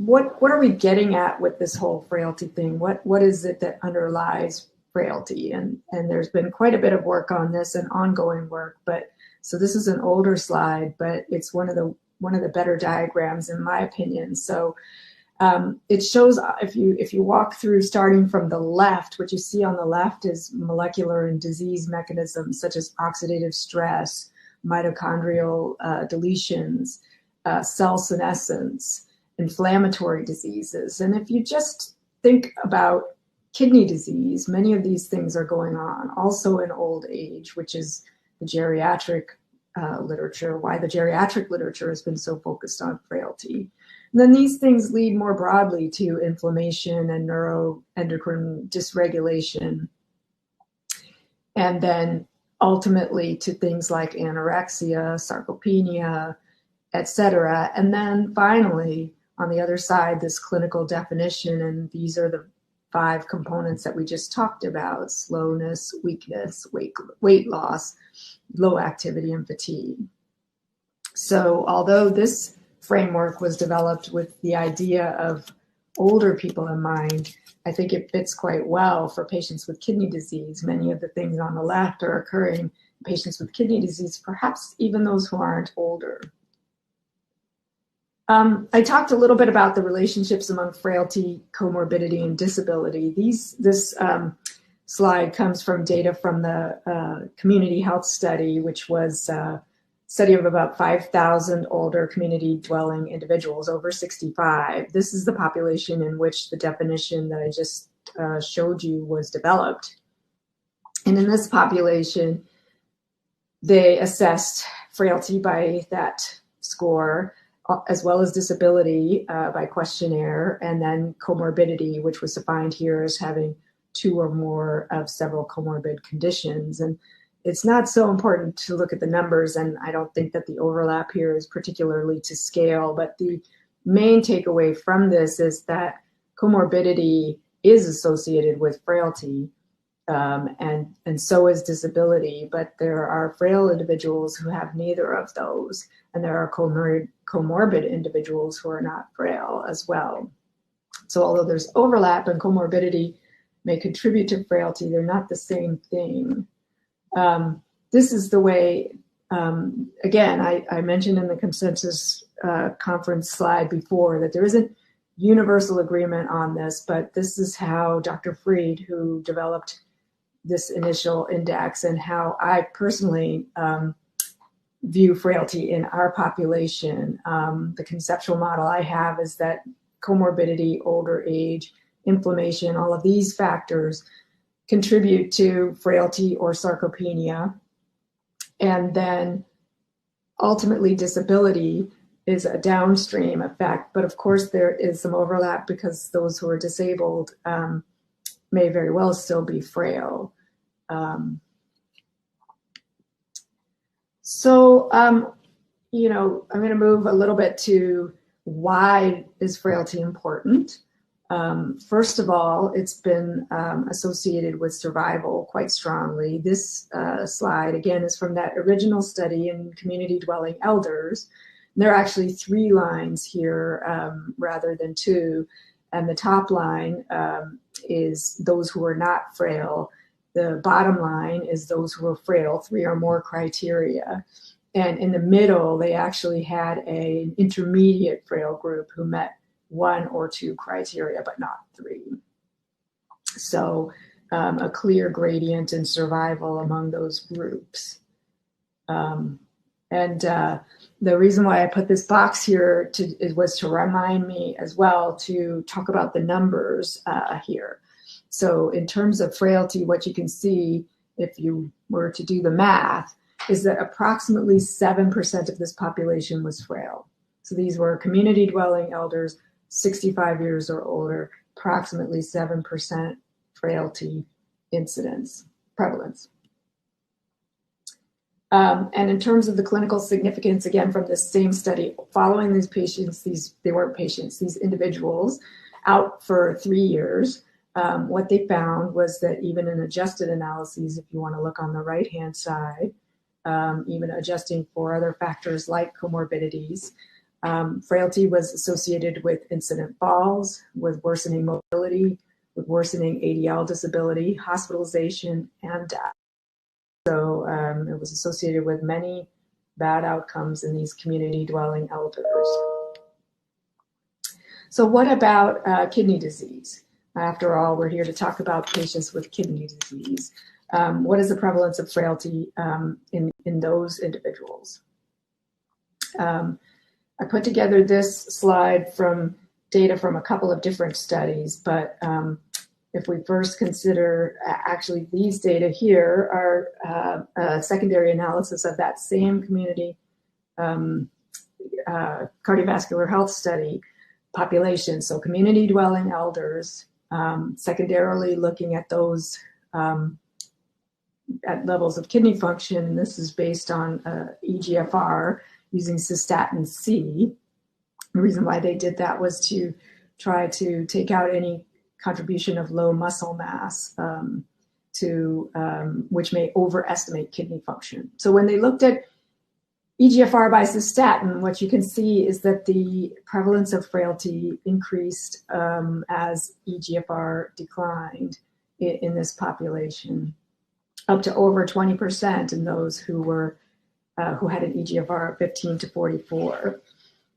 are we getting at with this whole frailty thing? What is it that underlies frailty? And there's been quite a bit of work on this and ongoing work, but so this is an older slide, but it's one of the better diagrams in my opinion. So it shows if you walk through starting from the left, what you see on the left is molecular and disease mechanisms such as oxidative stress, mitochondrial deletions, cell senescence, inflammatory diseases. And if you just think about kidney disease, many of these things are going on also in old age, which is the geriatric literature, why the geriatric literature has been so focused on frailty. And then these things lead more broadly to inflammation and neuroendocrine dysregulation, and then ultimately to things like anorexia, sarcopenia, etc. And then finally, on the other side, this clinical definition, and these are the 5 components that we just talked about: slowness, weakness, weight loss, low activity, and fatigue. So although this framework was developed with the idea of older people in mind, I think it fits quite well for patients with kidney disease. Many of the things on the left are occurring in patients with kidney disease, perhaps even those who aren't older. I talked a little bit about the relationships among frailty, comorbidity, and disability. This slide comes from data from the community health study, which was a study of about 5,000 older community dwelling individuals over 65. This is the population in which the definition that I just showed you was developed. And in this population, they assessed frailty by that score, as well as disability by questionnaire, and then comorbidity, which was defined here as having 2 or more of several comorbid conditions. And it's not so important to look at the numbers, and I don't think that the overlap here is particularly to scale, but the main takeaway from this is that comorbidity is associated with frailty, and so is disability, but there are frail individuals who have neither of those, and there are comorbid individuals who are not frail as well. So although there's overlap and comorbidity may contribute to frailty, they're not the same thing. This is the way, again, I mentioned in the consensus conference slide before that there isn't universal agreement on this, but this is how Dr. Fried, who developed this initial index, and how I personally view frailty in our population. The conceptual model I have is that comorbidity, older age, inflammation, all of these factors contribute to frailty or sarcopenia. And then ultimately disability is a downstream effect, but of course there is some overlap because those who are disabled may very well still be frail. You know, I'm going to move a little bit to why is frailty important. First of all, it's been associated with survival quite strongly. This slide, again, is from that original study in community dwelling elders. And there are actually 3 lines here rather than 2. And the top line is those who are not frail. The bottom line is those who are frail, 3 or more criteria. And in the middle, they actually had an intermediate frail group who met 1 or 2 criteria, but not 3. So a clear gradient in survival among those groups. The reason why I put this box here was to remind me as well to talk about the numbers here. So in terms of frailty, what you can see if you were to do the math is that approximately 7% of this population was frail. So these were community dwelling elders, 65 years or older, approximately 7% frailty prevalence. And in terms of the clinical significance, again, from this same study, following these patients, they weren't patients, these individuals out for 3 years, what they found was that even in adjusted analyses, if you want to look on the right-hand side, even adjusting for other factors like comorbidities, frailty was associated with incident falls, with worsening mobility, with worsening ADL disability, hospitalization, and death. So it was associated with many bad outcomes in these community dwelling elders. So what about kidney disease? After all, we're here to talk about patients with kidney disease. What is the prevalence of frailty in those individuals? I put together this slide from data from a couple of different studies, but if we first consider actually these data here are a secondary analysis of that same community cardiovascular health study population. So community dwelling elders, secondarily looking at those at levels of kidney function. This is based on EGFR using cystatin C. The reason why they did that was to try to take out any contribution of low muscle mass which may overestimate kidney function. So when they looked at EGFR by cystatin, what you can see is that the prevalence of frailty increased as EGFR declined in this population. up to over 20% in those who had an EGFR of 15 to 44.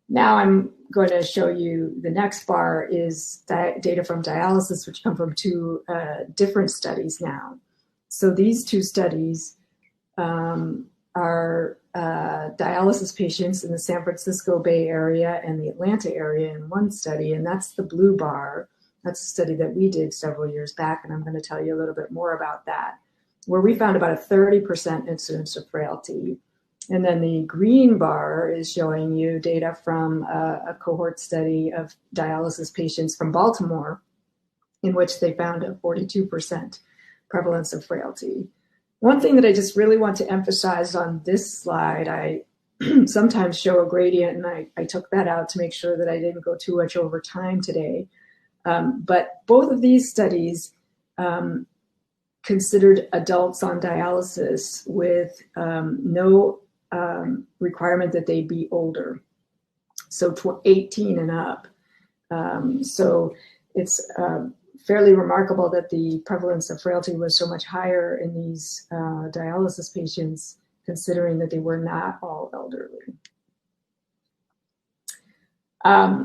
Now I'm going to show you the next bar is data from dialysis, which come from two different studies now. So these two studies are dialysis patients in the San Francisco Bay Area and the Atlanta area in one study, and that's the blue bar. That's a study that we did several years back, and I'm going to tell you a little bit more about that, where we found about a 30% incidence of frailty. And then the green bar is showing you data from a cohort study of dialysis patients from Baltimore, in which they found a 42% prevalence of frailty. One thing that I just really want to emphasize on this slide, I sometimes show a gradient, and I took that out to make sure that I didn't go too much over time today. But both of these studies considered adults on dialysis with no requirement that they be older, so 18 and up. So it's fairly remarkable that the prevalence of frailty was so much higher in these dialysis patients, considering that they were not all elderly.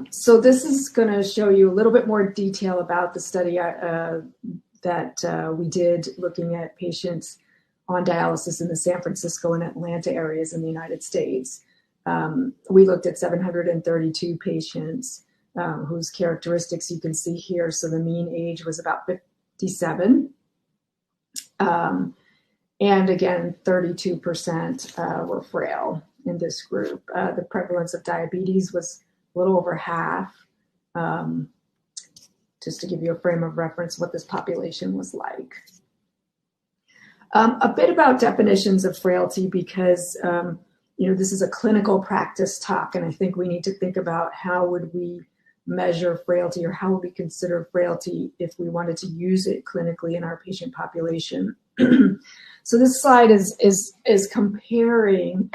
So this is going to show you a little bit more detail about the study that we did looking at patients on dialysis in the San Francisco and Atlanta areas in the United States. We looked at 732 patients whose characteristics you can see here. So the mean age was about 57. And again, 32% were frail in this group. The prevalence of diabetes was a little over half, just to give you a frame of reference what this population was like. A bit about definitions of frailty, because this is a clinical practice talk, and I think we need to think about how would we measure frailty, or how would we consider frailty if we wanted to use it clinically in our patient population. So this slide is comparing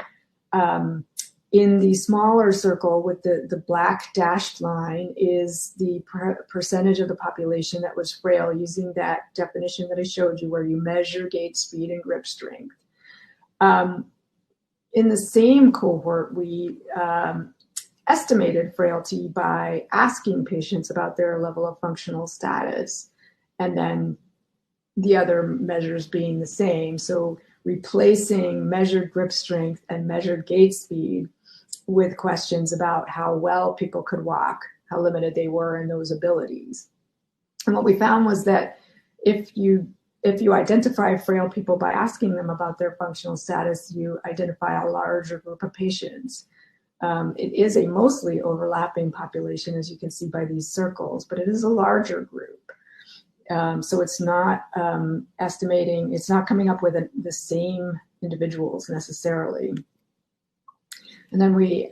in the smaller circle with the black dashed line is the percentage of the population that was frail, using that definition that I showed you, where you measure gait speed and grip strength. In the same cohort, we estimated frailty by asking patients about their level of functional status, and then the other measures being the same. So replacing measured grip strength and measured gait speed with questions about how well people could walk, how limited they were in those abilities. And what we found was that if you identify frail people by asking them about their functional status, you identify a larger group of patients. It is a mostly overlapping population, as you can see by these circles, but it is a larger group. So it's not estimating, it's not coming up with the same individuals necessarily. And then we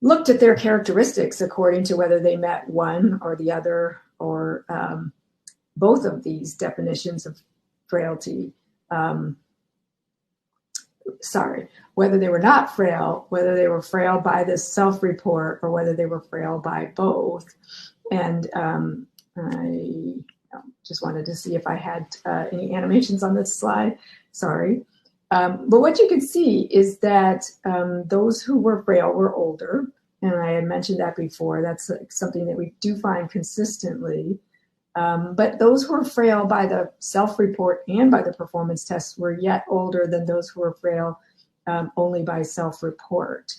looked at their characteristics according to whether they met one or the other, or both of these definitions of frailty. Whether they were not frail, whether they were frail by this self-report, or whether they were frail by both. And I just wanted to see if I had any animations on this slide. Sorry. But what you can see is that those who were frail were older. And I had mentioned that before. That's something that we do find consistently. But those who were frail by the self-report and by the performance tests were yet older than those who were frail only by self-report.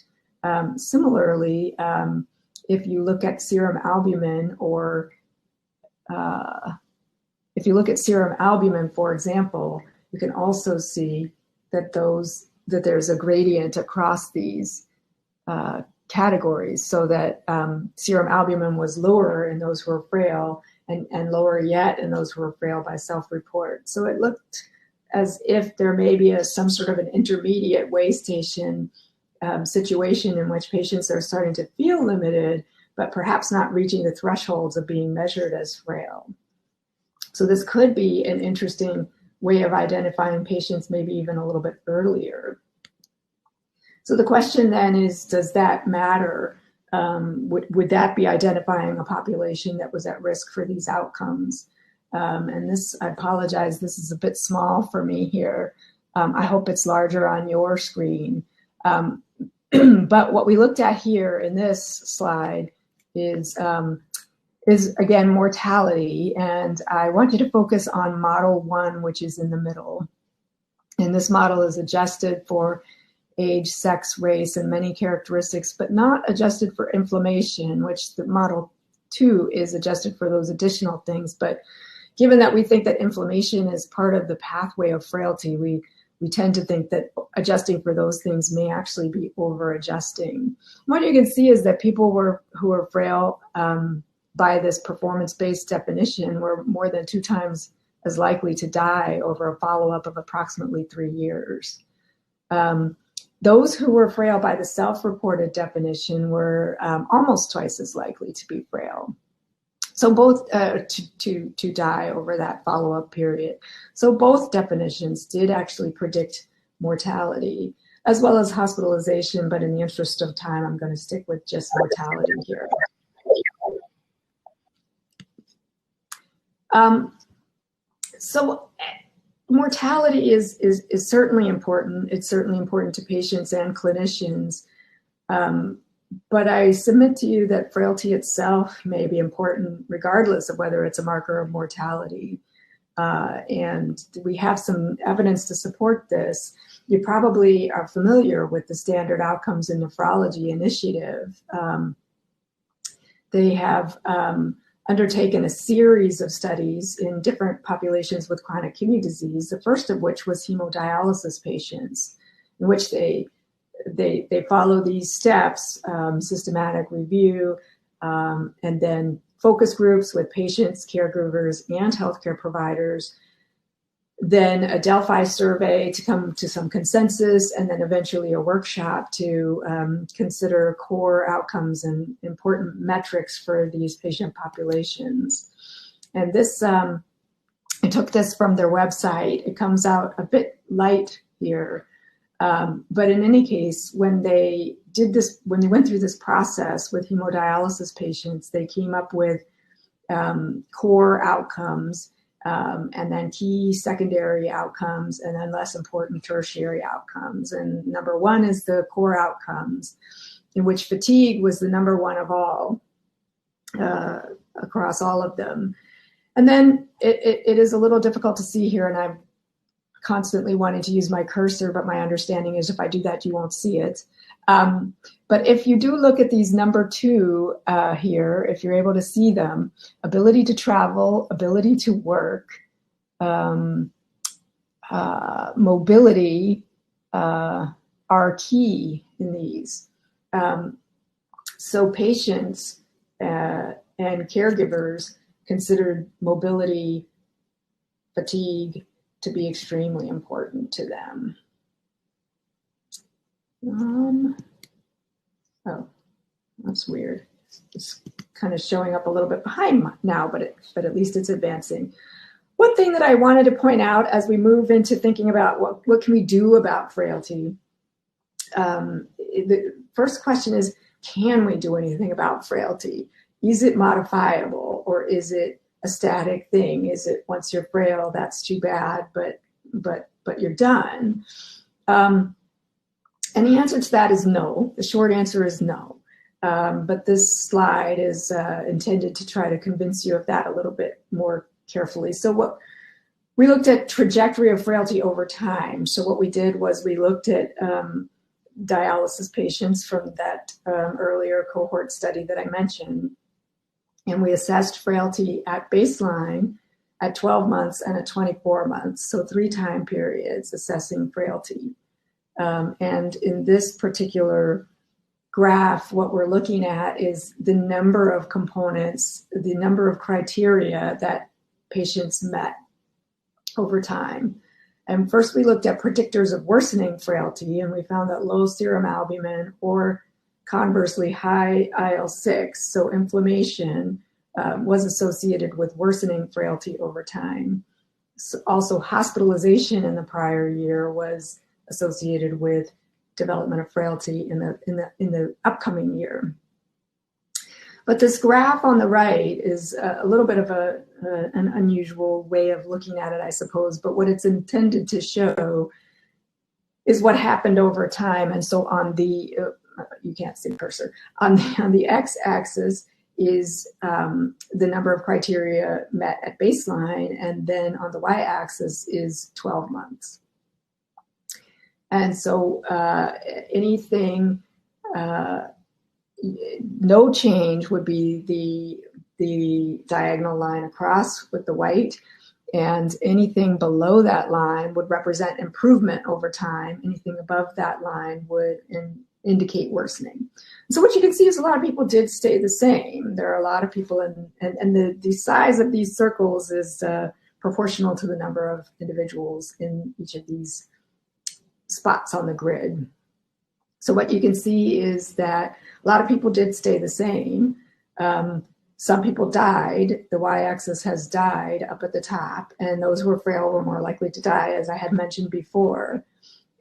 Similarly, if you look at serum albumin, or if you look at serum albumin, for example, you can also see that there's a gradient across these categories, so that serum albumin was lower in those who were frail, and lower yet in those who were frail by self-report. So it looked as if there may be some sort of an intermediate way station situation in which patients are starting to feel limited, but perhaps not reaching the thresholds of being measured as frail. So this could be an interesting way of identifying patients, maybe even a little bit earlier. So the question then is, does that matter? Would that be identifying a population that was at risk for these outcomes? And this, I apologize, this is a bit small for me here. I hope it's larger on your screen. But what we looked at here in this slide is again mortality, and I want you to focus on model 1, which is in the middle. And this model is adjusted for age, sex, race, and many characteristics, but not adjusted for inflammation, which the model 2 is adjusted for those additional things. But given that we think that inflammation is part of the pathway of frailty, we tend to think that adjusting for those things may actually be over-adjusting. What you can see is that people who are frail by this performance-based definition were more than 2 times as likely to die over a follow-up of approximately 3 years. Those who were frail by the self-reported definition were almost twice as likely to be frail. So both to die over that follow-up period. So both definitions did actually predict mortality as well as hospitalization, but in the interest of time, I'm going to stick with just mortality here. So mortality is certainly important. It's certainly important to patients and clinicians. But I submit to you that frailty itself may be important regardless of whether it's a marker of mortality. And we have some evidence to support this. You probably are familiar with the Standard Outcomes in Nephrology initiative. They have undertaken a series of studies in different populations with chronic kidney disease, the first of which was hemodialysis patients, in which they follow these steps, systematic review, and then focus groups with patients, caregivers, and healthcare providers, then a Delphi survey to come to some consensus, and then eventually a workshop to consider core outcomes and important metrics for these patient populations. And this, I took this from their website. It comes out a bit light here. But in any case, when they did this, when they went through this process with hemodialysis patients, they came up with core outcomes, and then key secondary outcomes, and then less important tertiary outcomes. And number 1 is the core outcomes, in which fatigue was the number 1 of all, across all of them. And then it is a little difficult to see here, and I'm constantly wanting to use my cursor, but my understanding is if I do that, you won't see it. But if you do look at these number 2 here, if you're able to see them, ability to travel, ability to work, mobility are key in these. So patients and caregivers considered mobility, fatigue, to be extremely important to them. Oh, that's weird. It's kind of showing up a little bit behind now, but at least it's advancing. One thing that I wanted to point out as we move into thinking about what can we do about frailty, the first question is, can we do anything about frailty? Is it modifiable, or is it a static thing? Is it once you're frail, that's too bad, but you're done? And the answer to that is no. The short answer is no. But this slide is intended to try to convince you of that a little bit more carefully. So what we looked at trajectory of frailty over time. So what we did was we looked at dialysis patients from that earlier cohort study that I mentioned. And we assessed frailty at baseline, at 12 months, and at 24 months. So 3 time periods assessing frailty. And in this particular graph, what we're looking at is the number of components, the number of criteria that patients met over time. And first we looked at predictors of worsening frailty, and we found that low serum albumin, or conversely high IL-6, so inflammation, was associated with worsening frailty over time. So also hospitalization in the prior year was associated with development of frailty in the upcoming year. But this graph on the right is a little bit of an unusual way of looking at it, I suppose. But what it's intended to show is what happened over time. And so on the, you can't see the cursor, on the x-axis is the number of criteria met at baseline, and then on the y-axis is 12 months. And so anything, no change would be the diagonal line across with the white, and anything below that line would represent improvement over time. Anything above that line would indicate worsening. So what you can see is a lot of people did stay the same. There are a lot of people, and the size of these circles is proportional to the number of individuals in each of these spots on the grid. So what you can see is that a lot of people did stay the same. Some people died. The y-axis has died up at the top, and those who were frail were more likely to die, as I had mentioned before.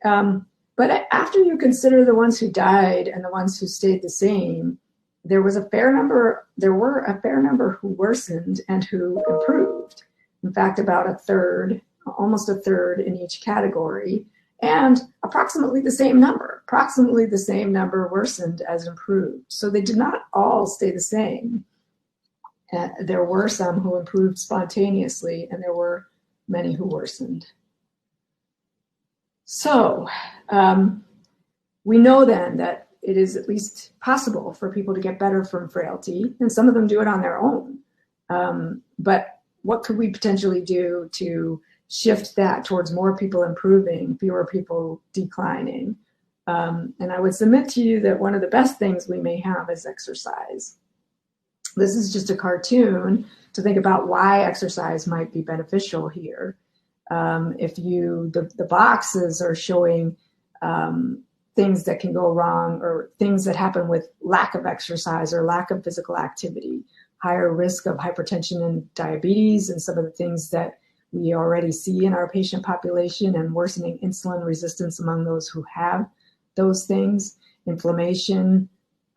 But after you consider the ones who died and the ones who stayed the same, there were a fair number who worsened and who improved. In fact, about a third, almost a third in each category, and approximately the same number worsened as improved. So they did not all stay the same. There were some who improved spontaneously, and there were many who worsened. So we know then that it is at least possible for people to get better from frailty, and some of them do it on their own. But what could we potentially do to shift that towards more people improving, fewer people declining? And I would submit to you that one of the best things we may have is exercise. This is just a cartoon to think about why exercise might be beneficial here. If the boxes are showing things that can go wrong, or things that happen with lack of exercise or lack of physical activity, higher risk of hypertension and diabetes, and some of the things that we already see in our patient population, and worsening insulin resistance among those who have those things, inflammation,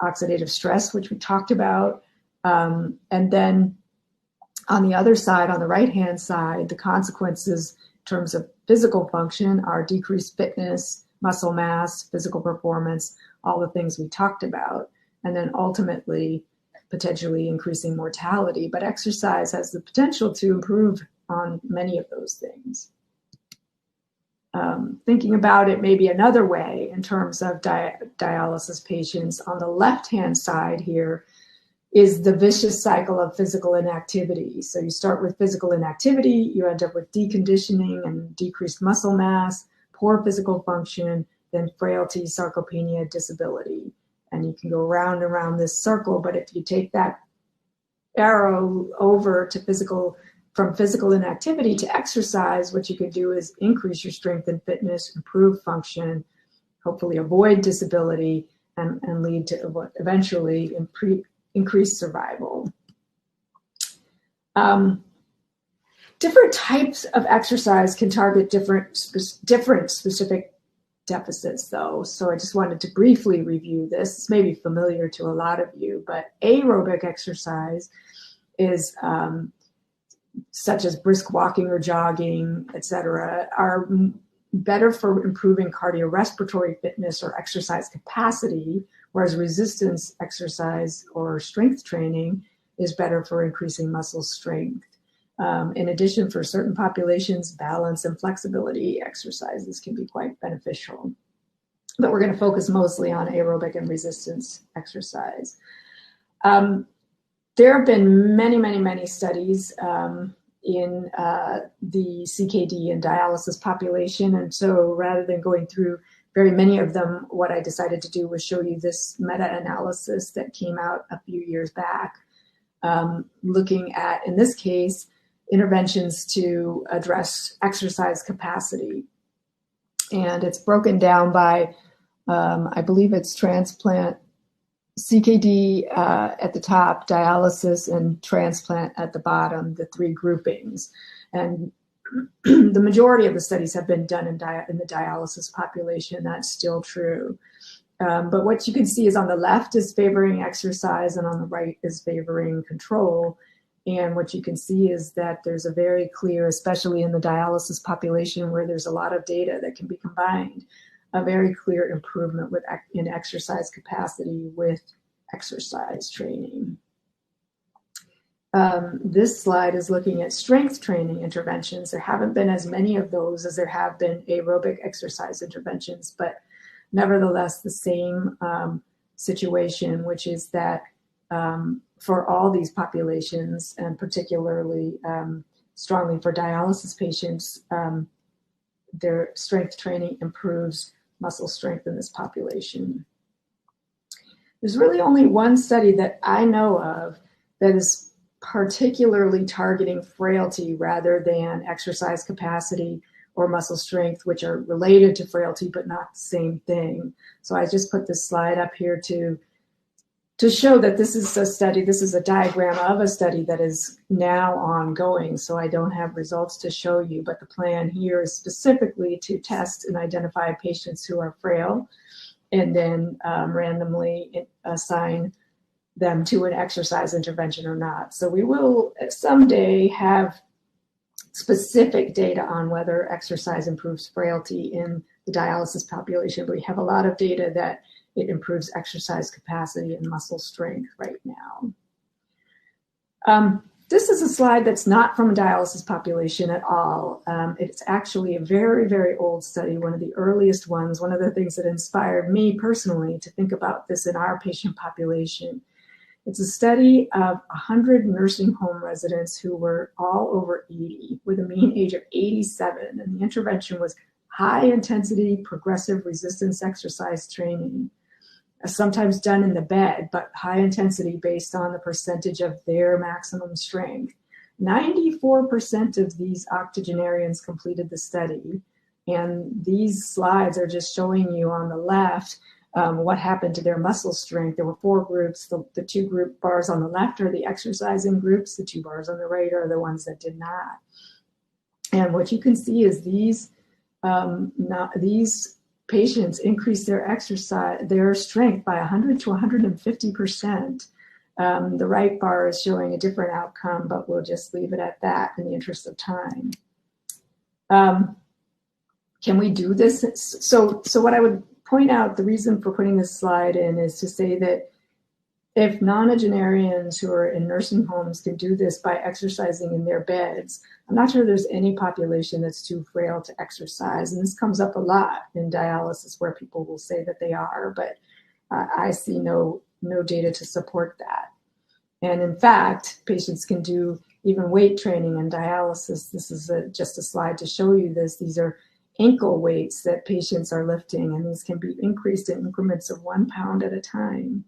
oxidative stress, which we talked about. And then on the other side, on the right-hand side, the consequences in terms of physical function are decreased fitness, muscle mass, physical performance, all the things we talked about, and then ultimately potentially increasing mortality. But exercise has the potential to improve on many of those things. Thinking about it maybe another way in terms of dialysis patients, on the left-hand side here is the vicious cycle of physical inactivity. So you start with physical inactivity, you end up with deconditioning and decreased muscle mass, poor physical function, then frailty, sarcopenia, disability. And you can go round and round this circle, but if you take that arrow over to from physical inactivity to exercise, what you can do is increase your strength and fitness, improve function, hopefully avoid disability, and lead to eventually increased survival. Different types of exercise can target different specific deficits, though. So I just wanted to briefly review this. This may be familiar to a lot of you, but aerobic exercise is such as brisk walking or jogging, etc., are better for improving cardiorespiratory fitness or exercise capacity, whereas resistance exercise or strength training is better for increasing muscle strength. In addition, for certain populations, balance and flexibility exercises can be quite beneficial. But we're going to focus mostly on aerobic and resistance exercise. There have been many studies in the CKD and dialysis population. And so rather than going through very many of them, what I decided to do was show you this meta-analysis that came out a few years back, looking at, in this case, interventions to address exercise capacity. And it's broken down by, I believe it's transplant, CKD at the top, dialysis, and transplant at the bottom, the three groupings. And the majority of the studies have been done in the dialysis population. That's still true. But what you can see is on the left is favoring exercise and on the right is favoring control. And what you can see is that there's a very clear, especially in the dialysis population where there's a lot of data that can be combined, a very clear improvement in exercise capacity with exercise training. This slide is looking at strength training interventions. There haven't been as many of those as there have been aerobic exercise interventions, but nevertheless the same situation, which is that for all these populations, and particularly strongly for dialysis patients, their strength training improves muscle strength in this population. There's really only one study that I know of that is particularly targeting frailty rather than exercise capacity or muscle strength, which are related to frailty but not the same thing. So I just put this slide up here to show that this is a study, this is a diagram of a study that is now ongoing, so I don't have results to show you, but the plan here is specifically to test and identify patients who are frail and then randomly assign them to an exercise intervention or not. So we will someday have specific data on whether exercise improves frailty in the dialysis population, but we have a lot of data that it improves exercise capacity and muscle strength right now. This is a slide that's not from a dialysis population at all. It's actually a very, very old study, one of the earliest ones, one of the things that inspired me personally to think about this in our patient population. It's a study of 100 nursing home residents who were all over 80 with a mean age of 87, and the intervention was high intensity progressive resistance exercise training, sometimes done in the bed, but high intensity based on the percentage of their maximum strength. 94% of these octogenarians completed the study, and these slides are just showing you on the left what happened to their muscle strength. There were 4 groups. The 2 group bars on the left are the exercising groups. The 2 bars on the right are the ones that did not. And what you can see is these patients increase their strength by 100 to 150%. The right bar is showing a different outcome, but we'll just leave it at that in the interest of time. Can we do this? So what I would point out, the reason for putting this slide in is to say that if nonagenarians who are in nursing homes can do this by exercising in their beds, I'm not sure there's any population that's too frail to exercise. And this comes up a lot in dialysis where people will say that they are, but I see no data to support that. And in fact, patients can do even weight training in dialysis. This is just a slide to show you this. These are ankle weights that patients are lifting, and these can be increased in increments of 1 pound at a time.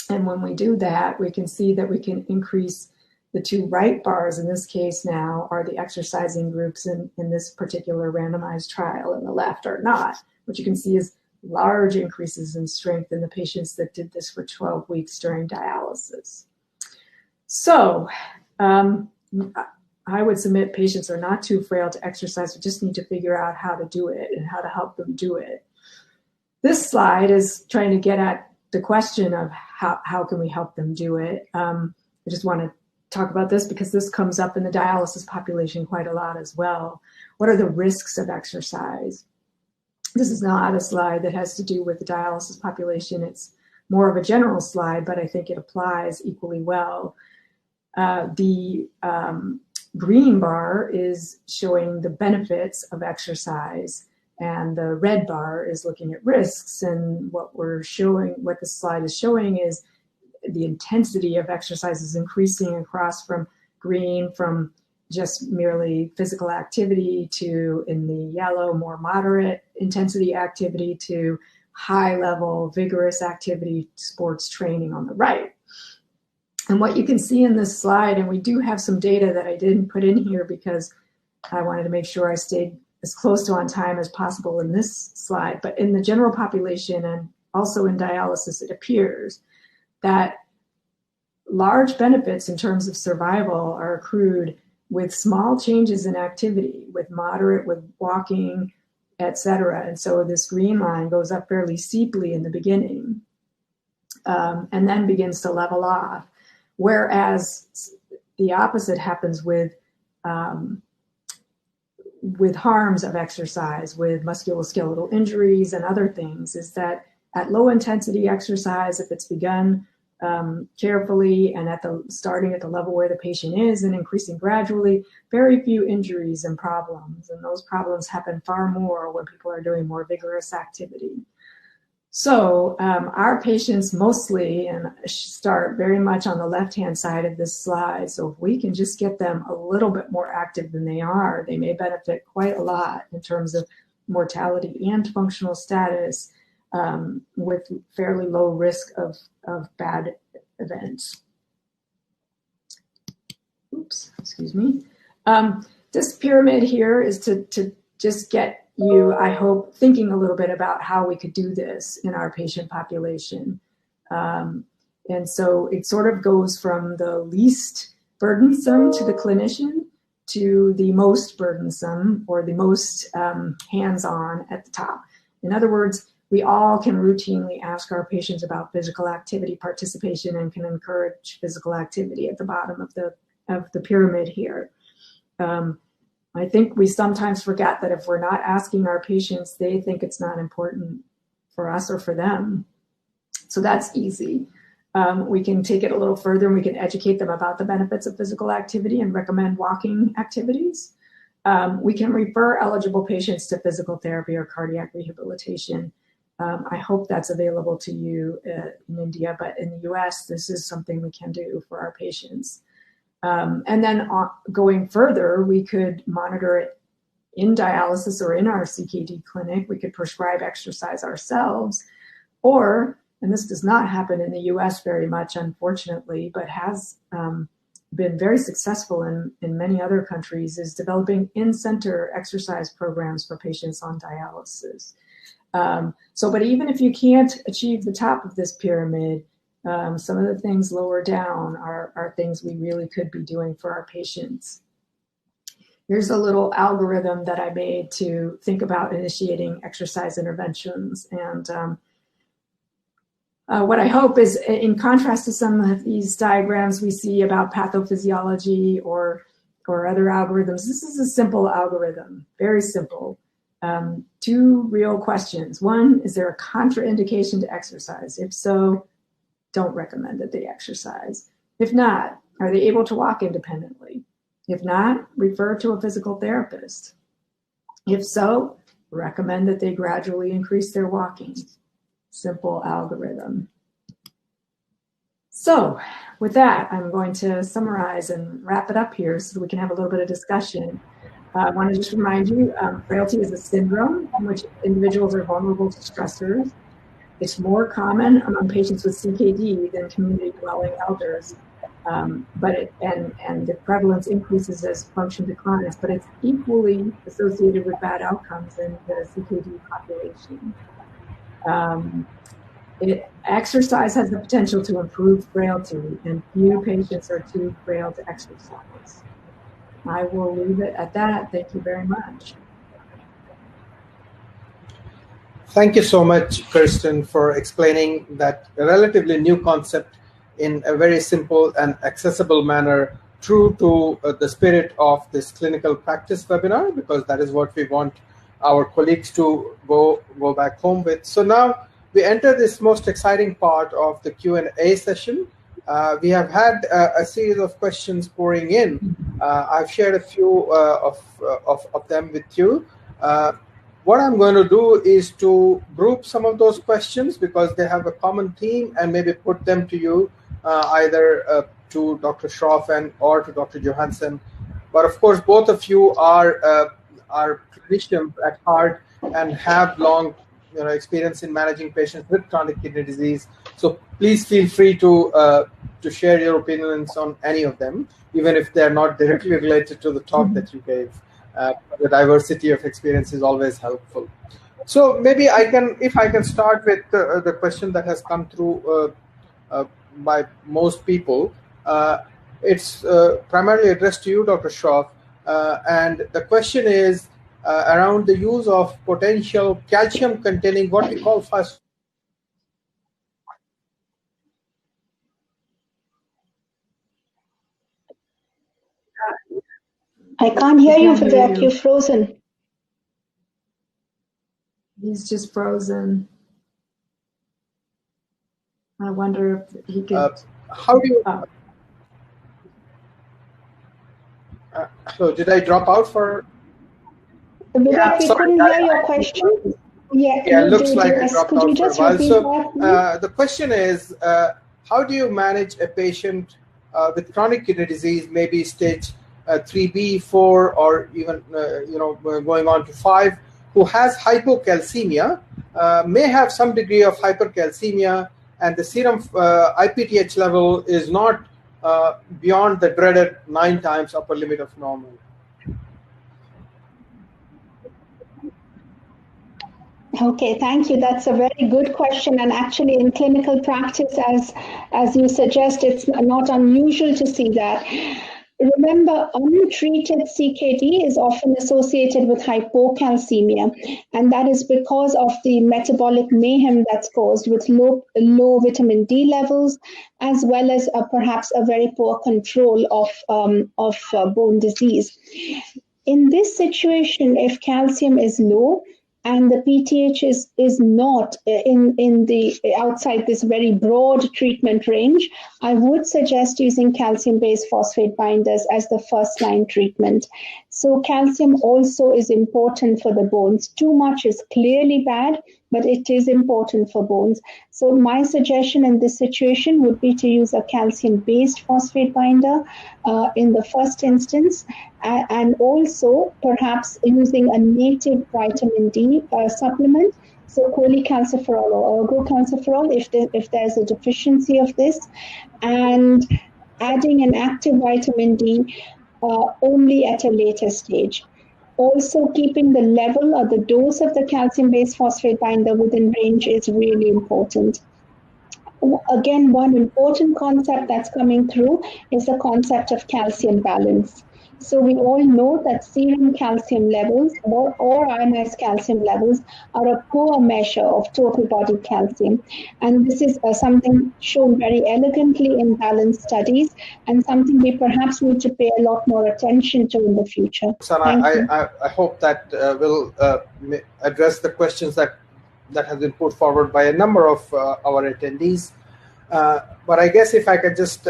And when we do that, we can see that we can increase the 2 right bars in this case now are the exercising groups in this particular randomized trial, and the left are not. What you can see is large increases in strength in the patients that did this for 12 weeks during dialysis. So I would submit patients are not too frail to exercise. We just need to figure out how to do it and how to help them do it. This slide is trying to get at the question of how can we help them do it. I just want to talk about this because this comes up in the dialysis population quite a lot as well. What are the risks of exercise? This is not a slide that has to do with the dialysis population. It's more of a general slide, but I think it applies equally well. The green bar is showing the benefits of exercise, and the red bar is looking at risks. And what the slide is showing is the intensity of exercise is increasing across from green, from just merely physical activity to, in the yellow, more moderate intensity activity to high level vigorous activity, sports training on the right. And what you can see in this slide, and we do have some data that I didn't put in here because I wanted to make sure I stayed as close to on time as possible in this slide, but in the general population and also in dialysis, it appears that large benefits in terms of survival are accrued with small changes in activity, with moderate, with walking, etc. And so this green line goes up fairly steeply in the beginning, and then begins to level off. Whereas the opposite happens with harms of exercise, with musculoskeletal injuries and other things, is that at low intensity exercise, if it's begun carefully and starting at the level where the patient is and increasing gradually, very few injuries and problems. And those problems happen far more when people are doing more vigorous activity. So our patients mostly start very much on the left-hand side of this slide. So if we can just get them a little bit more active than they are, they may benefit quite a lot in terms of mortality and functional status, with fairly low risk of bad events. Oops, excuse me. This pyramid here is to just get you, I hope, thinking a little bit about how we could do this in our patient population. And so it sort of goes from the least burdensome to the clinician to the most burdensome or the most hands-on at the top. In other words, we all can routinely ask our patients about physical activity participation and can encourage physical activity at the bottom of the pyramid here. I think we sometimes forget that if we're not asking our patients, they think it's not important for us or for them. So that's easy. We can take it a little further and we can educate them about the benefits of physical activity and recommend walking activities. We can refer eligible patients to physical therapy or cardiac rehabilitation. I hope that's available to you in India, but in the US, this is something we can do for our patients. And then going further, we could monitor it in dialysis or in our CKD clinic. We could prescribe exercise ourselves, or, and this does not happen in the US very much, unfortunately, but has been very successful in many other countries, is developing in-center exercise programs for patients on dialysis. But even if you can't achieve the top of this pyramid, some of the things lower down are things we really could be doing for our patients. Here's a little algorithm that I made to think about initiating exercise interventions. And what I hope is, in contrast to some of these diagrams we see about pathophysiology or other algorithms, this is a simple algorithm, very simple. Two real questions. One, is there a contraindication to exercise? If so, don't recommend that they exercise. If not, are they able to walk independently? If not, refer to a physical therapist. If so, recommend that they gradually increase their walking. Simple algorithm. So with that, I'm going to summarize and wrap it up here so that we can have a little bit of discussion. I want to just remind you, frailty is a syndrome in which individuals are vulnerable to stressors. It's more common among patients with CKD than community-dwelling elders, and the prevalence increases as function declines, but it's equally associated with bad outcomes in the CKD population. Exercise has the potential to improve frailty, and few patients are too frail to exercise. I will leave it at that. Thank you very much. Thank you so much, Kirsten, for explaining that relatively new concept in a very simple and accessible manner, true to the spirit of this clinical practice webinar, because that is what we want our colleagues to go back home with. So now we enter this most exciting part of the Q&A session. We have had a series of questions pouring in. I've shared a few of them with you. What I'm going to do is to group some of those questions because they have a common theme and maybe put them to you either to Dr. Shroff or to Dr. Johansen. But of course, both of you are clinicians at heart and have long experience in managing patients with chronic kidney disease. So please feel free to share your opinions on any of them, even if they're not directly related to the talk that you gave. The diversity of experience is always helpful. So maybe if I can start with the question that has come through by most people. It's primarily addressed to you, Dr. Shroff, and the question is, around the use of potential calcium-containing what we call phosphate. I can't hear you, Vivek. You're frozen. He's just frozen. I wonder if he could. How do you? So did I drop out for? Vivek, we couldn't hear your question. Yeah, it looks like I dropped out for a while. So the question is, how do you manage a patient with chronic kidney disease, maybe stage 3B, 4, or even going on to 5, who has hypocalcemia, may have some degree of hypercalcemia, and the serum IPTH level is not beyond the dreaded 9 times upper limit of normal? Okay, thank you. That's a very good question. And actually in clinical practice, as you suggest, it's not unusual to see that. Remember, untreated CKD is often associated with hypocalcemia, and that is because of the metabolic mayhem that's caused with low vitamin D levels, as well as perhaps a very poor control of bone disease. In this situation, if calcium is low, and the PTH is not in the outside this very broad treatment range, I would suggest using calcium-based phosphate binders as the first line treatment. So calcium also is important for the bones. Too much is clearly bad, but it is important for bones. So my suggestion in this situation would be to use a calcium-based phosphate binder in the first instance, and also perhaps using a native vitamin D supplement, so cholecalciferol or ergocalciferol if there's a deficiency of this, and adding an active vitamin D only at a later stage. Also, keeping the level or the dose of the calcium-based phosphate binder within range is really important. Again, one important concept that's coming through is the concept of calcium balance. So we all know that serum calcium levels or ionized calcium levels are a poor measure of total body calcium. And this is something shown very elegantly in balanced studies, and something we perhaps need to pay a lot more attention to in the future. Sana, I hope that will address the questions that have been put forward by a number of our attendees. But I guess if I could just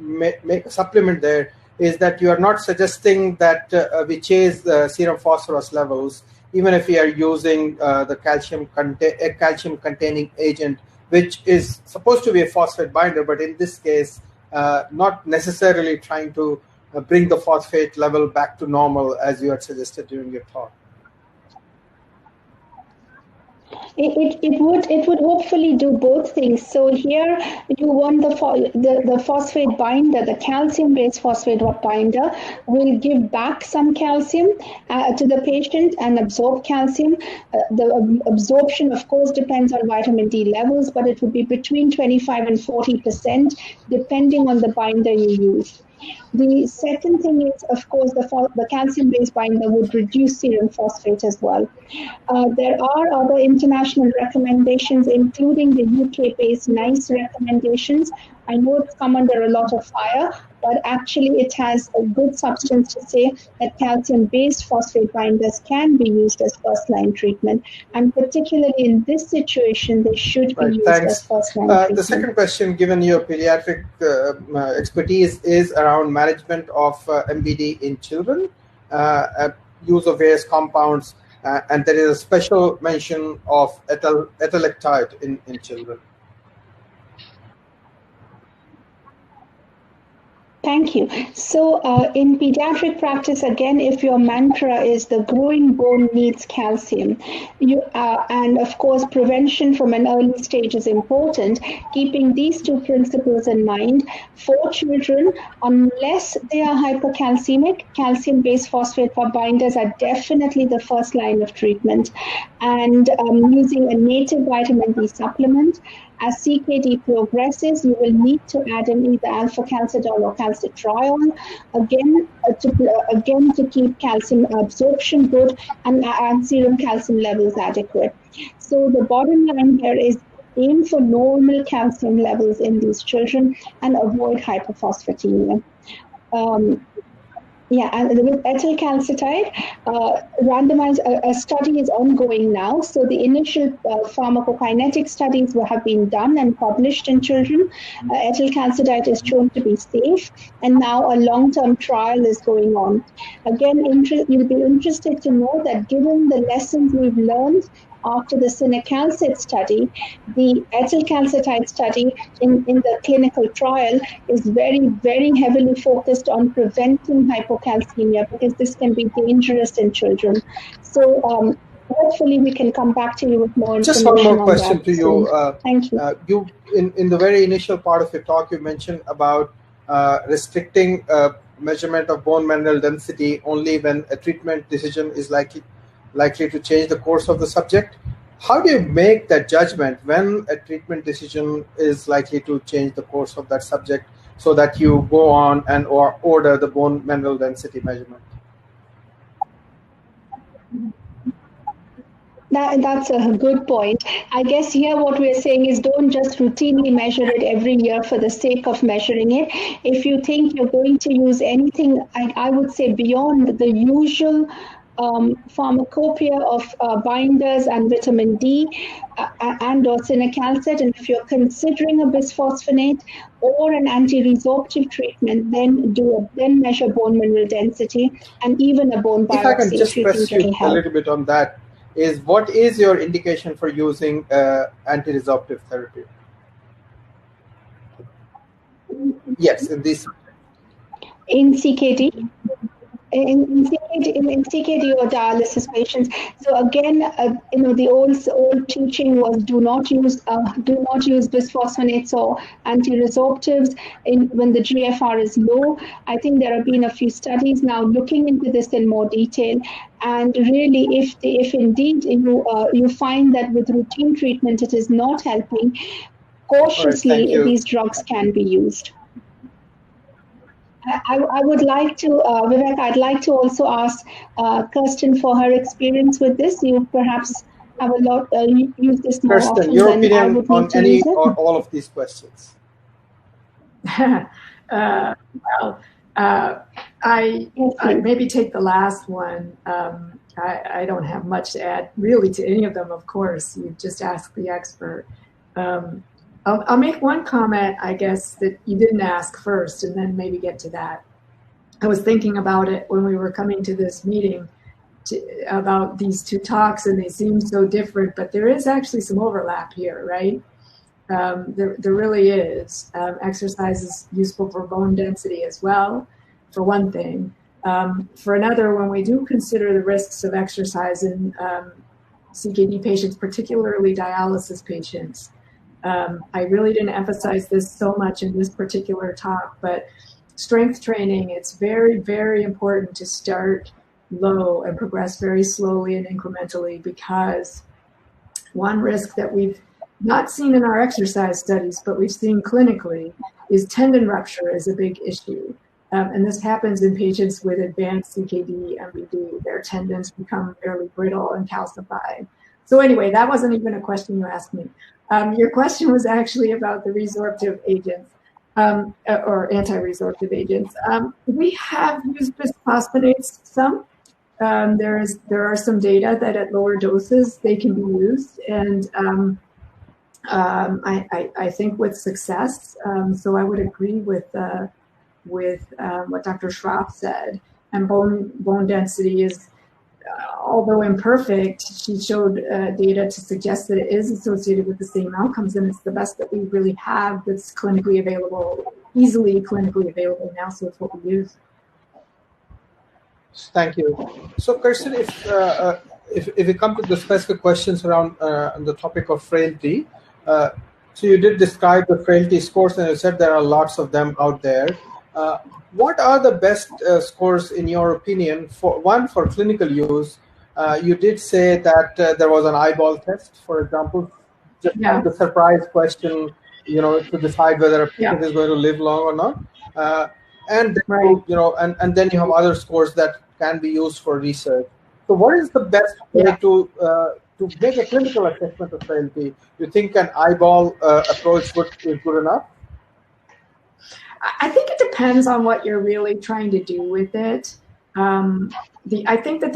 make a supplement there, is that you are not suggesting that we chase the serum phosphorus levels, even if we are using the calcium-containing agent, which is supposed to be a phosphate binder, but in this case, not necessarily trying to bring the phosphate level back to normal, as you had suggested during your talk. It would hopefully do both things. So here you want the phosphate binder, the calcium-based phosphate binder will give back some calcium to the patient and absorb calcium. The absorption, of course, depends on vitamin D levels, but it would be between 25 and 40%, depending on the binder you use. The second thing is, of course, the calcium-based binder would reduce serum phosphate as well. There are other international recommendations, including the UK-based NICE recommendations. I know it's come under a lot of fire, but actually it has a good substance to say that calcium-based phosphate binders can be used as first-line treatment. And particularly in this situation, they should be used as first-line treatment. The second question, given your pediatric expertise, is around management of MBD in children, use of various compounds, and there is a special mention of atelectide in children. Thank you. So in pediatric practice, again, if your mantra is the growing bone needs calcium, and of course, prevention from an early stage is important, keeping these two principles in mind, for children, unless they are hypercalcemic, calcium-based phosphate binders are definitely the first line of treatment. And using a native vitamin D supplement, As CKD progresses, you will need to add in either alpha-calcidol or calcitriol, again to keep calcium absorption good and serum calcium levels adequate. So the bottom line here is aim for normal calcium levels in these children and avoid hyperphosphatemia. And with ethyl-calcetide, randomized a study is ongoing now. So the initial pharmacokinetic studies have been done and published in children. Ethyl-calcetide is shown to be safe, and now a long-term trial is going on. Again, you'll be interested to know that given the lessons we've learned after the cinacalcet study, the ethyl-calcetide study in the clinical trial is very, very heavily focused on preventing hypocalcemia, because this can be dangerous in children. So hopefully we can come back to you with more information. Just one more question to you. Thank you. You in the very initial part of your talk, you mentioned about restricting measurement of bone mineral density only when a treatment decision is likely to change the course of the subject. How do you make that judgment when a treatment decision is likely to change the course of that subject, so that you go on and order the bone mineral density measurement? That's a good point. I guess here what we're saying is don't just routinely measure it every year for the sake of measuring it. If you think you're going to use anything, I would say beyond the usual pharmacopoeia of binders and vitamin D and or cinacalcet, and if you're considering a bisphosphonate or an anti-resorptive treatment, then measure bone mineral density and even a bone biopsy. If I can just press you a little bit on that, what is your indication for using anti-resorptive therapy? Yes, in this. In CKD? In CKD or dialysis patients. So again, the old teaching was do not use bisphosphonates or anti-resorptives when the GFR is low. I think there have been a few studies now looking into this in more detail. And really, if indeed you find that with routine treatment it is not helping, cautiously these drugs can be used. I would like to, Vivek, I'd like to also ask Kirsten for her experience with this. You perhaps have a lot, use this more Kirsten, often your than opinion I would on need to any use it. or all of these questions? I maybe take the last one. I don't have much to add really to any of them, of course. You just asked the expert. I'll make one comment, I guess, that you didn't ask first, and then maybe get to that. I was thinking about it when we were coming to this meeting about these two talks, and they seem so different, but there is actually some overlap here, right? There really is. Exercise is useful for bone density as well, for one thing. For another, when we do consider the risks of exercise in CKD patients, particularly dialysis patients, I really didn't emphasize this so much in this particular talk, but strength training, it's very, very important to start low and progress very slowly and incrementally, because one risk that we've not seen in our exercise studies, but we've seen clinically, is tendon rupture is a big issue. And this happens in patients with advanced CKD-MBD. Their tendons become fairly brittle and calcified. So anyway, that wasn't even a question you asked me. Your question was actually about the resorptive agents, or anti-resorptive agents. We have used bisphosphonates some. There are some data that at lower doses they can be used, and I think with success. So I would agree with what Dr. Shroff said. And bone density is, although imperfect, she showed data to suggest that it is associated with the same outcomes, and it's the best that we really have that's clinically available, easily clinically available now, so it's what we use. Thank you. So, Kirsten, if we come to the specific questions around the topic of frailty, so you did describe the frailty scores, and you said there are lots of them out there. What are the best scores, in your opinion, for clinical use? You did say that there was an eyeball test, for example, just like the surprise question, to decide whether a patient is going to live long or not. And then, and then you have other scores that can be used for research. So what is the best way to make a clinical assessment of frailty? You think an eyeball approach is good enough? I think it depends on what you're really trying to do with it. I think that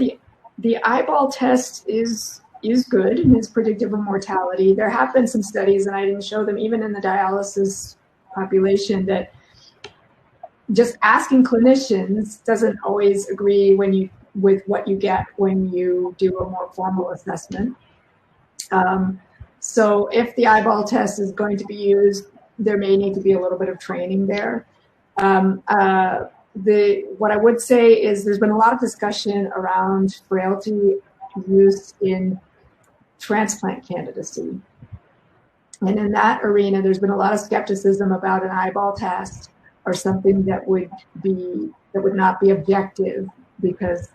the eyeball test is good and is predictive of mortality. There have been some studies, and I didn't show them, even in the dialysis population, that just asking clinicians doesn't always agree with what you get when you do a more formal assessment. So if the eyeball test is going to be used, there may need to be a little bit of training there. What I would say is there's been a lot of discussion around frailty use in transplant candidacy. And in that arena, there's been a lot of skepticism about an eyeball test or something that would not be objective because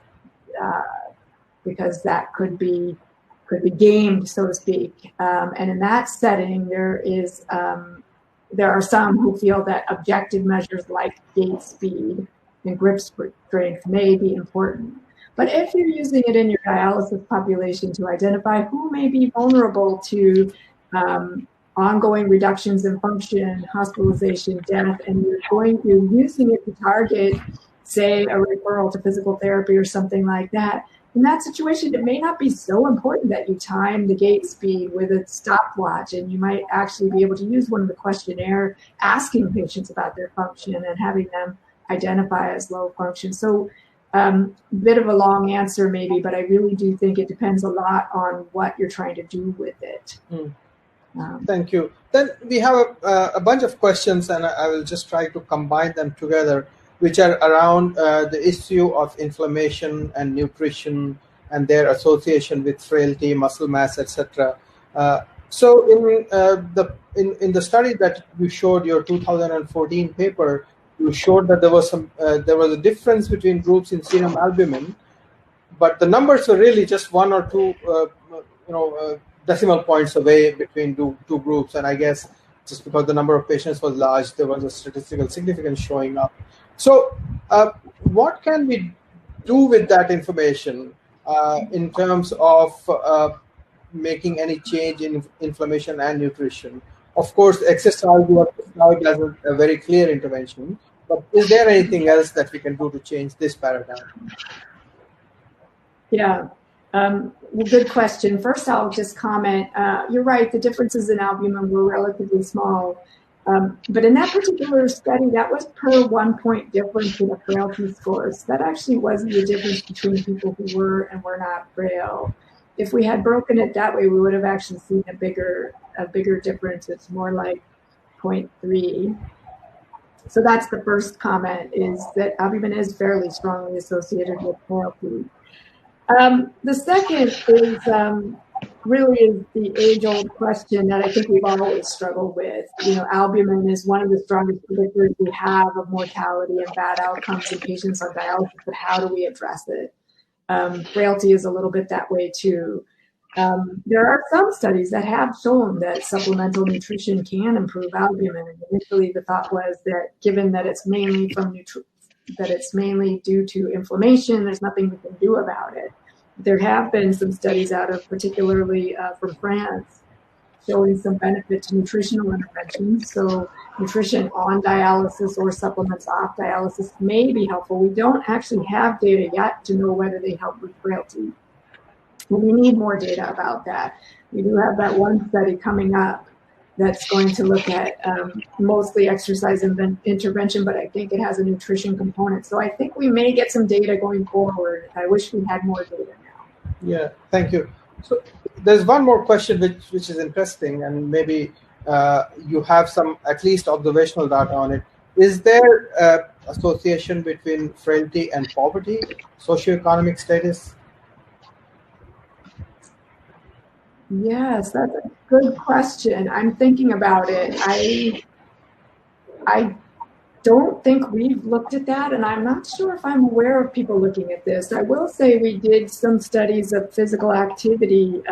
that could be gamed, so to speak. And in that setting, there are some who feel that objective measures like gait speed and grip strength may be important. But if you're using it in your dialysis population to identify who may be vulnerable to ongoing reductions in function, hospitalization, death, and you're using it to target, say, a referral to physical therapy or something like that, in that situation, it may not be so important that you time the gait speed with a stopwatch, and you might actually be able to use one of the questionnaire asking patients about their function and having them identify as low function. So bit of a long answer maybe, but I really do think it depends a lot on what you're trying to do with it. Thank you. Then we have a bunch of questions, and I will just try to combine them together, which are around the issue of inflammation and nutrition and their association with frailty, muscle mass, etc. So in the study that you showed, your 2014 paper, you showed that there was a difference between groups in serum albumin, but the numbers were really just 1 or 2 decimal points away between two groups. And I guess just because the number of patients was large, there was a statistical significance showing up. So what can we do with that information in terms of making any change in inflammation and nutrition? Of course, exercise you have described as a very clear intervention, but is there anything else that we can do to change this paradigm? Yeah, good question. First, I'll just comment. You're right, the differences in albumin were relatively small. But in that particular study, that was per 1 point difference in the frailty scores. That actually wasn't the difference between people who were and were not frail. If we had broken it that way, we would have actually seen a bigger difference. It's more like 0.3. So that's the first comment, is that albumin is fairly strongly associated with frailty. The second is really is the age-old question that I think we've always struggled with. Albumin is one of the strongest predictors we have of mortality and bad outcomes in patients on dialysis, but how do we address it? Frailty is a little bit that way too. There are some studies that have shown that supplemental nutrition can improve albumin. And initially, the thought was that given that it's mainly due to inflammation, there's nothing we can do about it. There have been some studies out of, particularly from France, showing some benefit to nutritional interventions. So nutrition on dialysis or supplements off dialysis may be helpful. We don't actually have data yet to know whether they help with frailty. We need more data about that. We do have that one study coming up that's going to look at mostly exercise intervention, but I think it has a nutrition component. So I think we may get some data going forward. I wish we had more data now. Yeah, thank you. So there's one more question which is interesting, and maybe you have some at least observational data on it. Is there association between frailty and poverty, socioeconomic status? Yes, that's a good question. I'm thinking about it. I don't think we've looked at that, and I'm not sure if I'm aware of people looking at this. I will say we did some studies of physical activity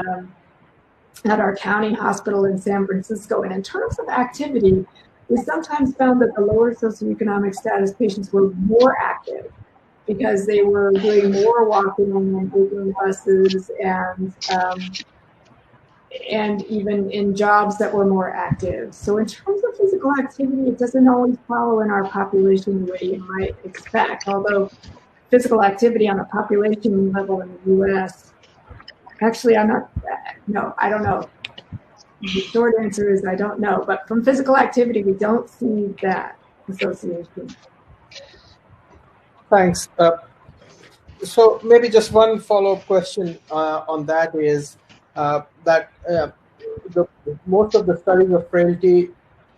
at our county hospital in San Francisco. And in terms of activity, we sometimes found that the lower socioeconomic status patients were more active because they were doing more walking and taking buses and even in jobs that were more active. So in terms of physical activity, it doesn't always follow in our population the way you might expect, although physical activity on a population level in the US, actually I don't know. The short answer is I don't know, but from physical activity, we don't see that association. Thanks. So maybe just one follow-up question on that is that most of the studies of frailty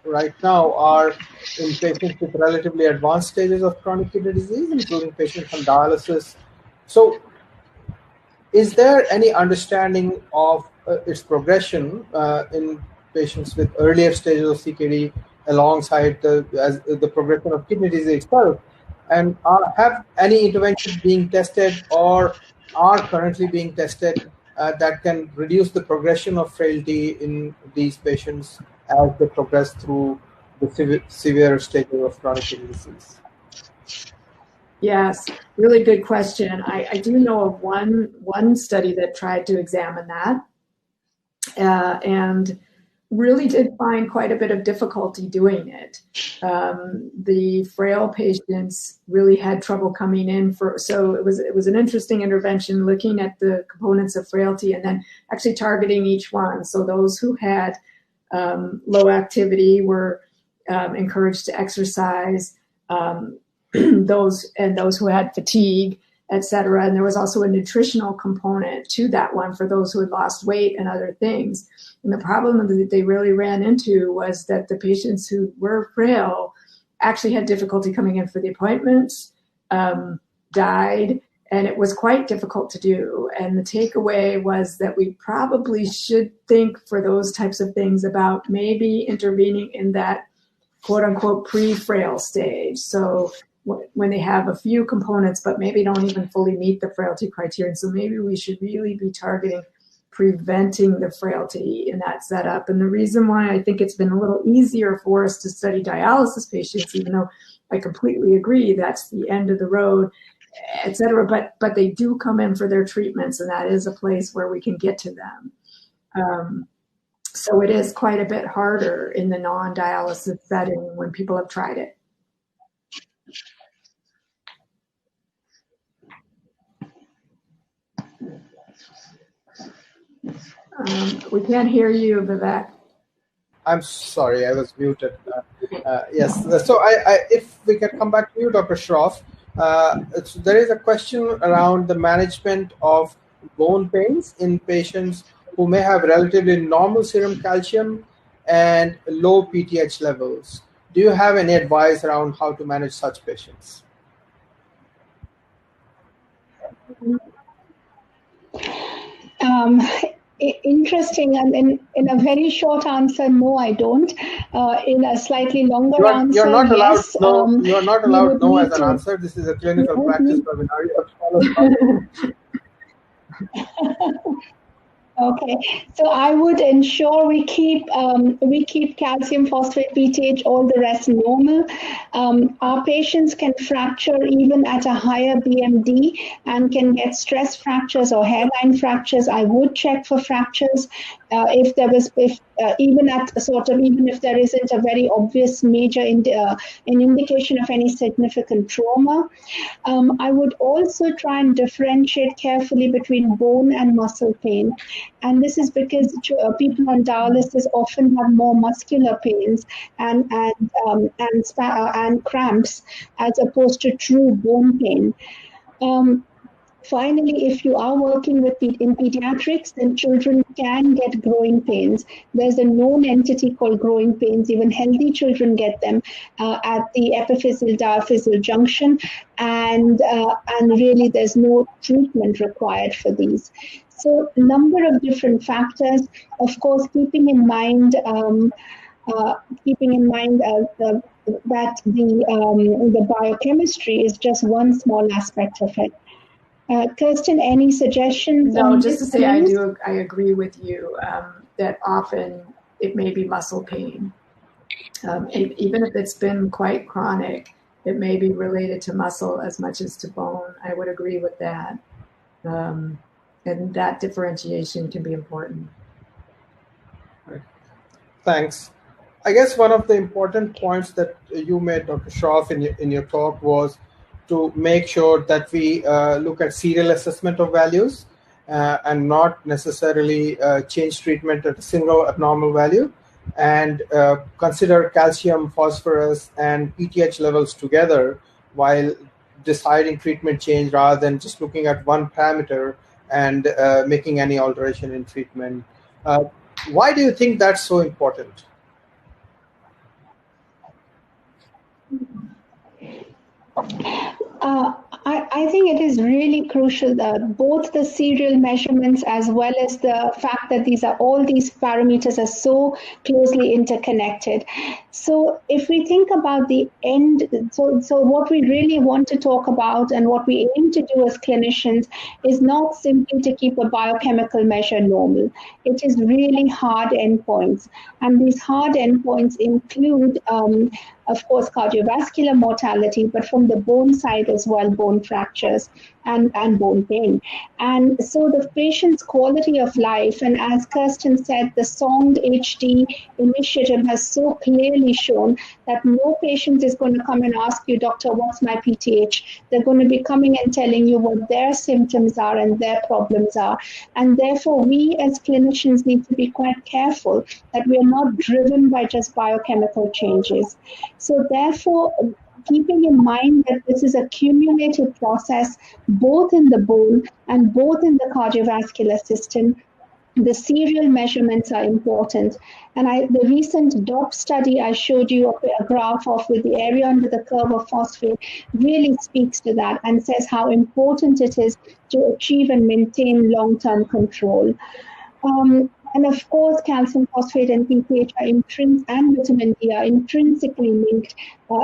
right now are in patients with relatively advanced stages of chronic kidney disease, including patients on dialysis. So is there any understanding of its progression in patients with earlier stages of CKD alongside the progression of kidney disease itself? And have any interventions being tested or are currently being tested that can reduce the progression of frailty in these patients as they progress through the severe stages of chronic kidney disease? Yes, really good question. I do know of one study that tried to examine that and really did find quite a bit of difficulty doing it. The frail patients really had trouble coming in so it was an interesting intervention looking at the components of frailty and then actually targeting each one. So those who had low activity were encouraged to exercise, those who had fatigue, etc. And there was also a nutritional component to that one for those who had lost weight and other things. And the problem that they really ran into was that the patients who were frail actually had difficulty coming in for the appointments, died, and it was quite difficult to do. And the takeaway was that we probably should think for those types of things about maybe intervening in that quote unquote pre-frail stage. So when they have a few components, but maybe don't even fully meet the frailty criterion. So maybe we should really be targeting preventing the frailty in that setup. And the reason why I think it's been a little easier for us to study dialysis patients, even though I completely agree that's the end of the road, et cetera, but they do come in for their treatments, and that is a place where we can get to them. So it is quite a bit harder in the non-dialysis setting when people have tried it. We can't hear you, Vivek. I'm sorry, I was muted. Yes, so if we can come back to you, Dr. Shroff, there is a question around the management of bone pains in patients who may have relatively normal serum calcium and low PTH levels. Do you have any advice around how to manage such patients? Interesting, and in a very short answer, no, I don't. In a slightly longer answer, you're not allowed yes. You're not allowed no as an answer. This is a clinical practice webinar. You have to follow. Okay, so I would ensure we keep calcium, phosphate, PTH, all the rest normal. Our patients can fracture even at a higher BMD and can get stress fractures or hairline fractures. I would check for fractures even if there isn't a very obvious major an indication of any significant trauma. I would also try and differentiate carefully between bone and muscle pain. And this is because people on dialysis often have more muscular pains and cramps as opposed to true bone pain. Finally, if you are working in pediatrics, then children can get growing pains. There's a known entity called growing pains. Even healthy children get them at the epiphyseal-diaphyseal junction, and really there's no treatment required for these. So a number of different factors, of course, keeping in mind that the biochemistry is just one small aspect of it. Kirsten, any suggestions? No, just to say I agree with you. that often it may be muscle pain. Even if it's been quite chronic, it may be related to muscle as much as to bone. I would agree with that. And that differentiation can be important. Right. Thanks. I guess one of the important points that you made, Dr. Shroff, in your talk was to make sure that we look at serial assessment of values and not necessarily change treatment at a single abnormal value, and consider calcium, phosphorus, and PTH levels together while deciding treatment change, rather than just looking at one parameter and making any alteration in treatment. Why do you think that's so important? I think it is really crucial that both the serial measurements as well as the fact that all these parameters are so closely interconnected. So if we think about the end, so what we really want to talk about and what we aim to do as clinicians is not simply to keep a biochemical measure normal. It is really hard endpoints. And these hard endpoints include, of course, cardiovascular mortality, but from the bone side as well, bone fractures and bone pain. And so the patient's quality of life, and as Kirsten said, the SONG HD initiative has so clearly shown that no patient is going to come and ask you, doctor, what's my PTH? They're going to be coming and telling you what their symptoms are and their problems are. And therefore, we as clinicians need to be quite careful that we are not driven by just biochemical changes. So therefore, keeping in mind that this is a cumulative process, both in the bone and both in the cardiovascular system, the serial measurements are important. And the recent DOP study I showed you a graph of with the area under the curve of phosphate really speaks to that and says how important it is to achieve and maintain long-term control. And of course, calcium phosphate and PTH and vitamin D are intrinsically linked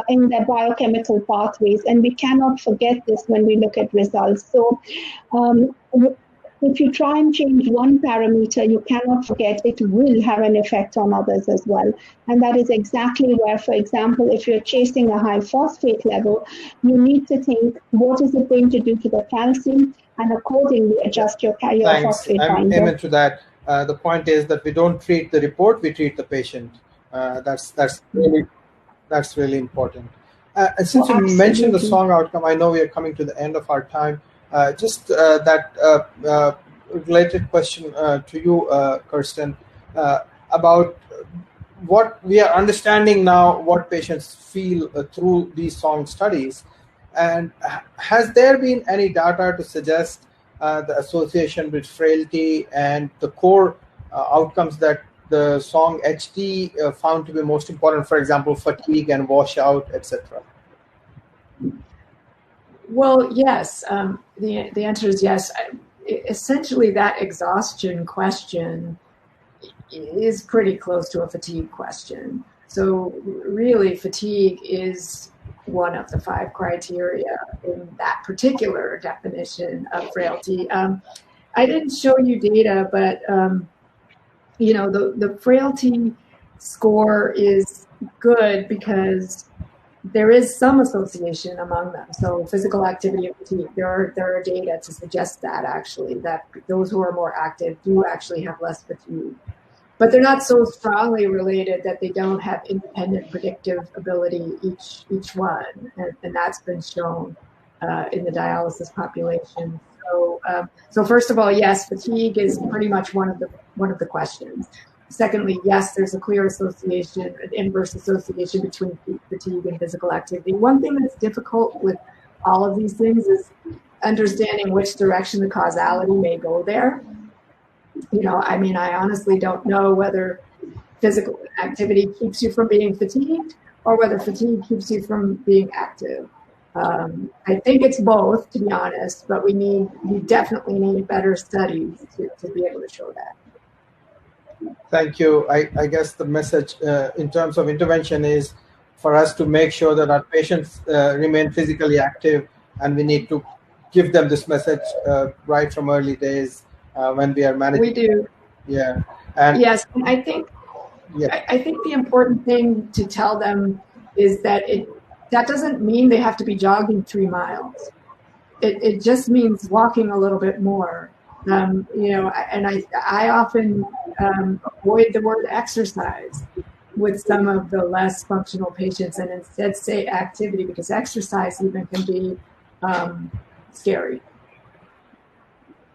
in their biochemical pathways. And we cannot forget this when we look at results. So if you try and change one parameter, you cannot forget it will have an effect on others as well. And that is exactly where, for example, if you're chasing a high phosphate level, you need to think, what is it going to do to the calcium, and accordingly adjust your phosphate binder. I'm amen to that. The point is that we don't treat the report, we treat the patient. That's really important. And since you mentioned the SONG outcome, I know we are coming to the end of our time. Just that related question to you, Kirsten, about what we are understanding now, what patients feel through these SONG studies. And has there been any data to suggest the association with frailty and the core outcomes that the SONG HD found to be most important, for example, fatigue and washout, etc.? Well, yes. The answer is yes. Essentially, that exhaustion question is pretty close to a fatigue question. So really, fatigue is one of the 5 criteria in that particular definition of frailty. I didn't show you data, but the frailty score is good because there is some association among them. So physical activity and fatigue, there are data to suggest that actually, that those who are more active do actually have less fatigue. But they're not so strongly related that they don't have independent predictive ability, each one. And that's been shown in the dialysis population. So first of all, yes, fatigue is pretty much one of the questions. Secondly, yes, there's a clear association, an inverse association between fatigue and physical activity. One thing that's difficult with all of these things is understanding which direction the causality may go there. I honestly don't know whether physical activity keeps you from being fatigued or whether fatigue keeps you from being active. I think it's both, to be honest, but we definitely need better studies to be able to show that. Thank you. I guess the message in terms of intervention is for us to make sure that our patients remain physically active, and we need to give them this message right from early days when we are managing. We do. Yeah. And yes, and I think the important thing to tell them is that that doesn't mean they have to be jogging 3 miles. It just means walking a little bit more. And I often avoid the word exercise with some of the less functional patients and instead say activity, because exercise even can be scary.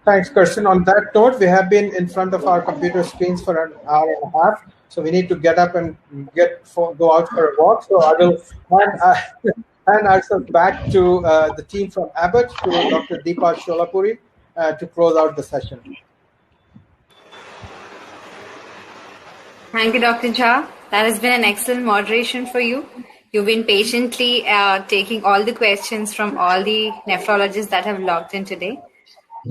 Thanks, Kirsten. On that note, we have been in front of our computer screens for an hour and a half, so we need to get up and go out for a walk. So I will hand ourselves back to the team from Abbott, to Dr. Deepa Sholapuri, to close out the session. Thank you, Dr. Jha. That has been an excellent moderation for you. You've been patiently taking all the questions from all the nephrologists that have logged in today.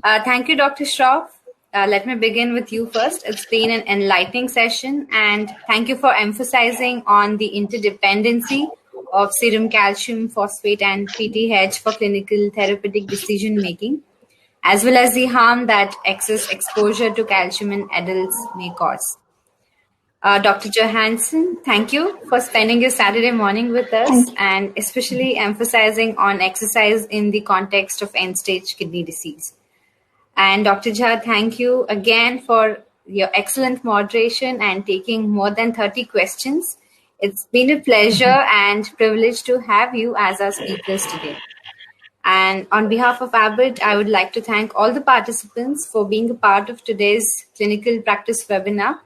Thank you, Dr. Shroff. Let me begin with you first. It's been an enlightening session, and thank you for emphasizing on the interdependency of serum calcium, phosphate, and PTH for clinical therapeutic decision-making, as well as the harm that excess exposure to calcium in adults may cause. Dr. Johansen, thank you for spending your Saturday morning with us and especially emphasizing on exercise in the context of end-stage kidney disease. And Dr. Jha, thank you again for your excellent moderation and taking more than 30 questions. It's been a pleasure and privilege to have you as our speakers today. And on behalf of Abbott, I would like to thank all the participants for being a part of today's clinical practice webinar.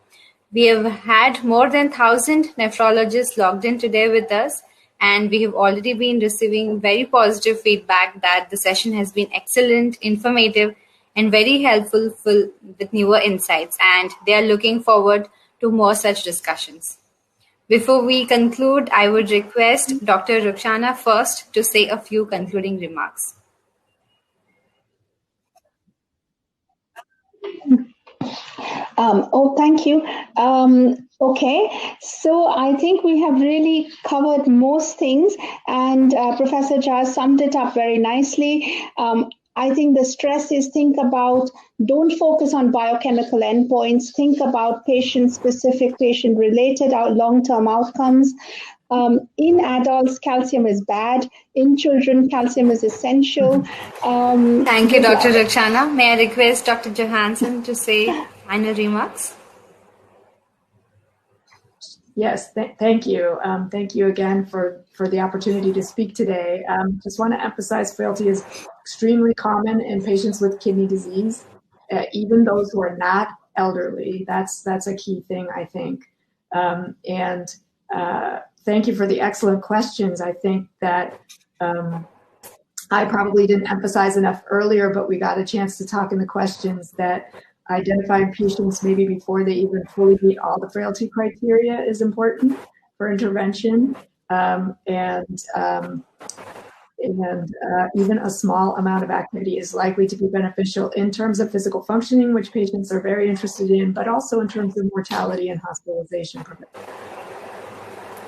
We have had more than 1,000 nephrologists logged in today with us, and we have already been receiving very positive feedback that the session has been excellent, informative, and very helpful with newer insights, and they are looking forward to more such discussions. Before we conclude, I would request Dr. Rukshana first to say a few concluding remarks. Thank you. Okay, so I think we have really covered most things, and Professor Jha summed it up very nicely. I think the stress is don't focus on biochemical endpoints, think about patient-specific, patient-related long-term outcomes. In adults, calcium is bad. In children, calcium is essential. Thank you, Dr. Rukshana. May I request Dr. Johansen to say final remarks? Yes, thank you. Thank you again for the opportunity to speak today. Just want to emphasize frailty is extremely common in patients with kidney disease, even those who are not elderly. That's a key thing, I think. Thank you for the excellent questions. I think that I probably didn't emphasize enough earlier, but we got a chance to talk in the questions that identifying patients maybe before they even fully meet all the frailty criteria is important for intervention. Even a small amount of activity is likely to be beneficial in terms of physical functioning, which patients are very interested in, but also in terms of mortality and hospitalization prevention.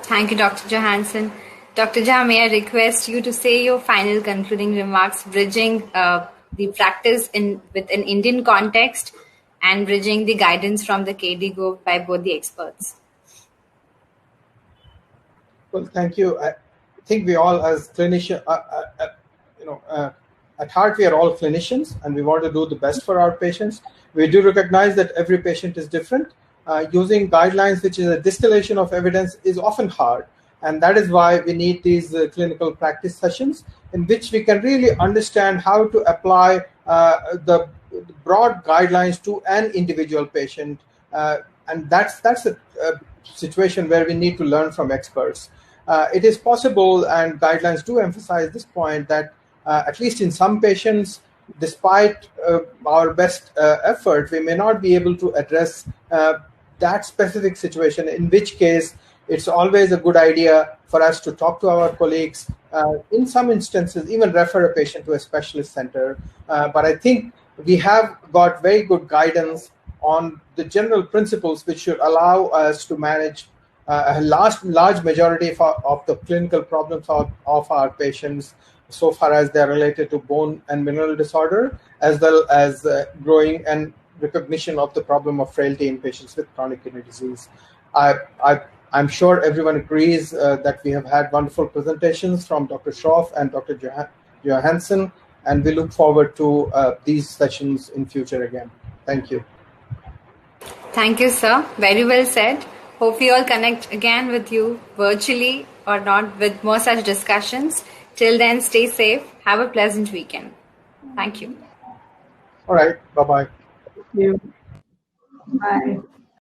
Thank you, Dr. Johansen. Dr. Jha, may I request you to say your final concluding remarks, bridging the practice with an Indian context and bridging the guidance from the KDIGO by both the experts. Well, thank you. I think we all, as clinicians, at heart, we are all clinicians, and we want to do the best for our patients. We do recognize that every patient is different. Using guidelines, which is a distillation of evidence, is often hard. And that is why we need these clinical practice sessions in which we can really understand how to apply the broad guidelines to an individual patient. And that's a situation where we need to learn from experts. It is possible, and guidelines do emphasize this point, that at least in some patients, despite our best effort, we may not be able to address that specific situation, in which case it's always a good idea for us to talk to our colleagues, in some instances even refer a patient to a specialist center. But I think we have got very good guidance on the general principles which should allow us to manage a large majority of the clinical problems of our patients, so far as they're related to bone and mineral disorder, as well as growing and recognition of the problem of frailty in patients with chronic kidney disease. I'm sure everyone agrees that we have had wonderful presentations from Dr. Shroff and Dr. Johansen, and we look forward to these sessions in future again. Thank you. Thank you, sir. Very well said. Hope we all connect again with you virtually or not with more such discussions. Till then, stay safe. Have a pleasant weekend. Thank you. All right. Bye-bye. Thank you. Bye.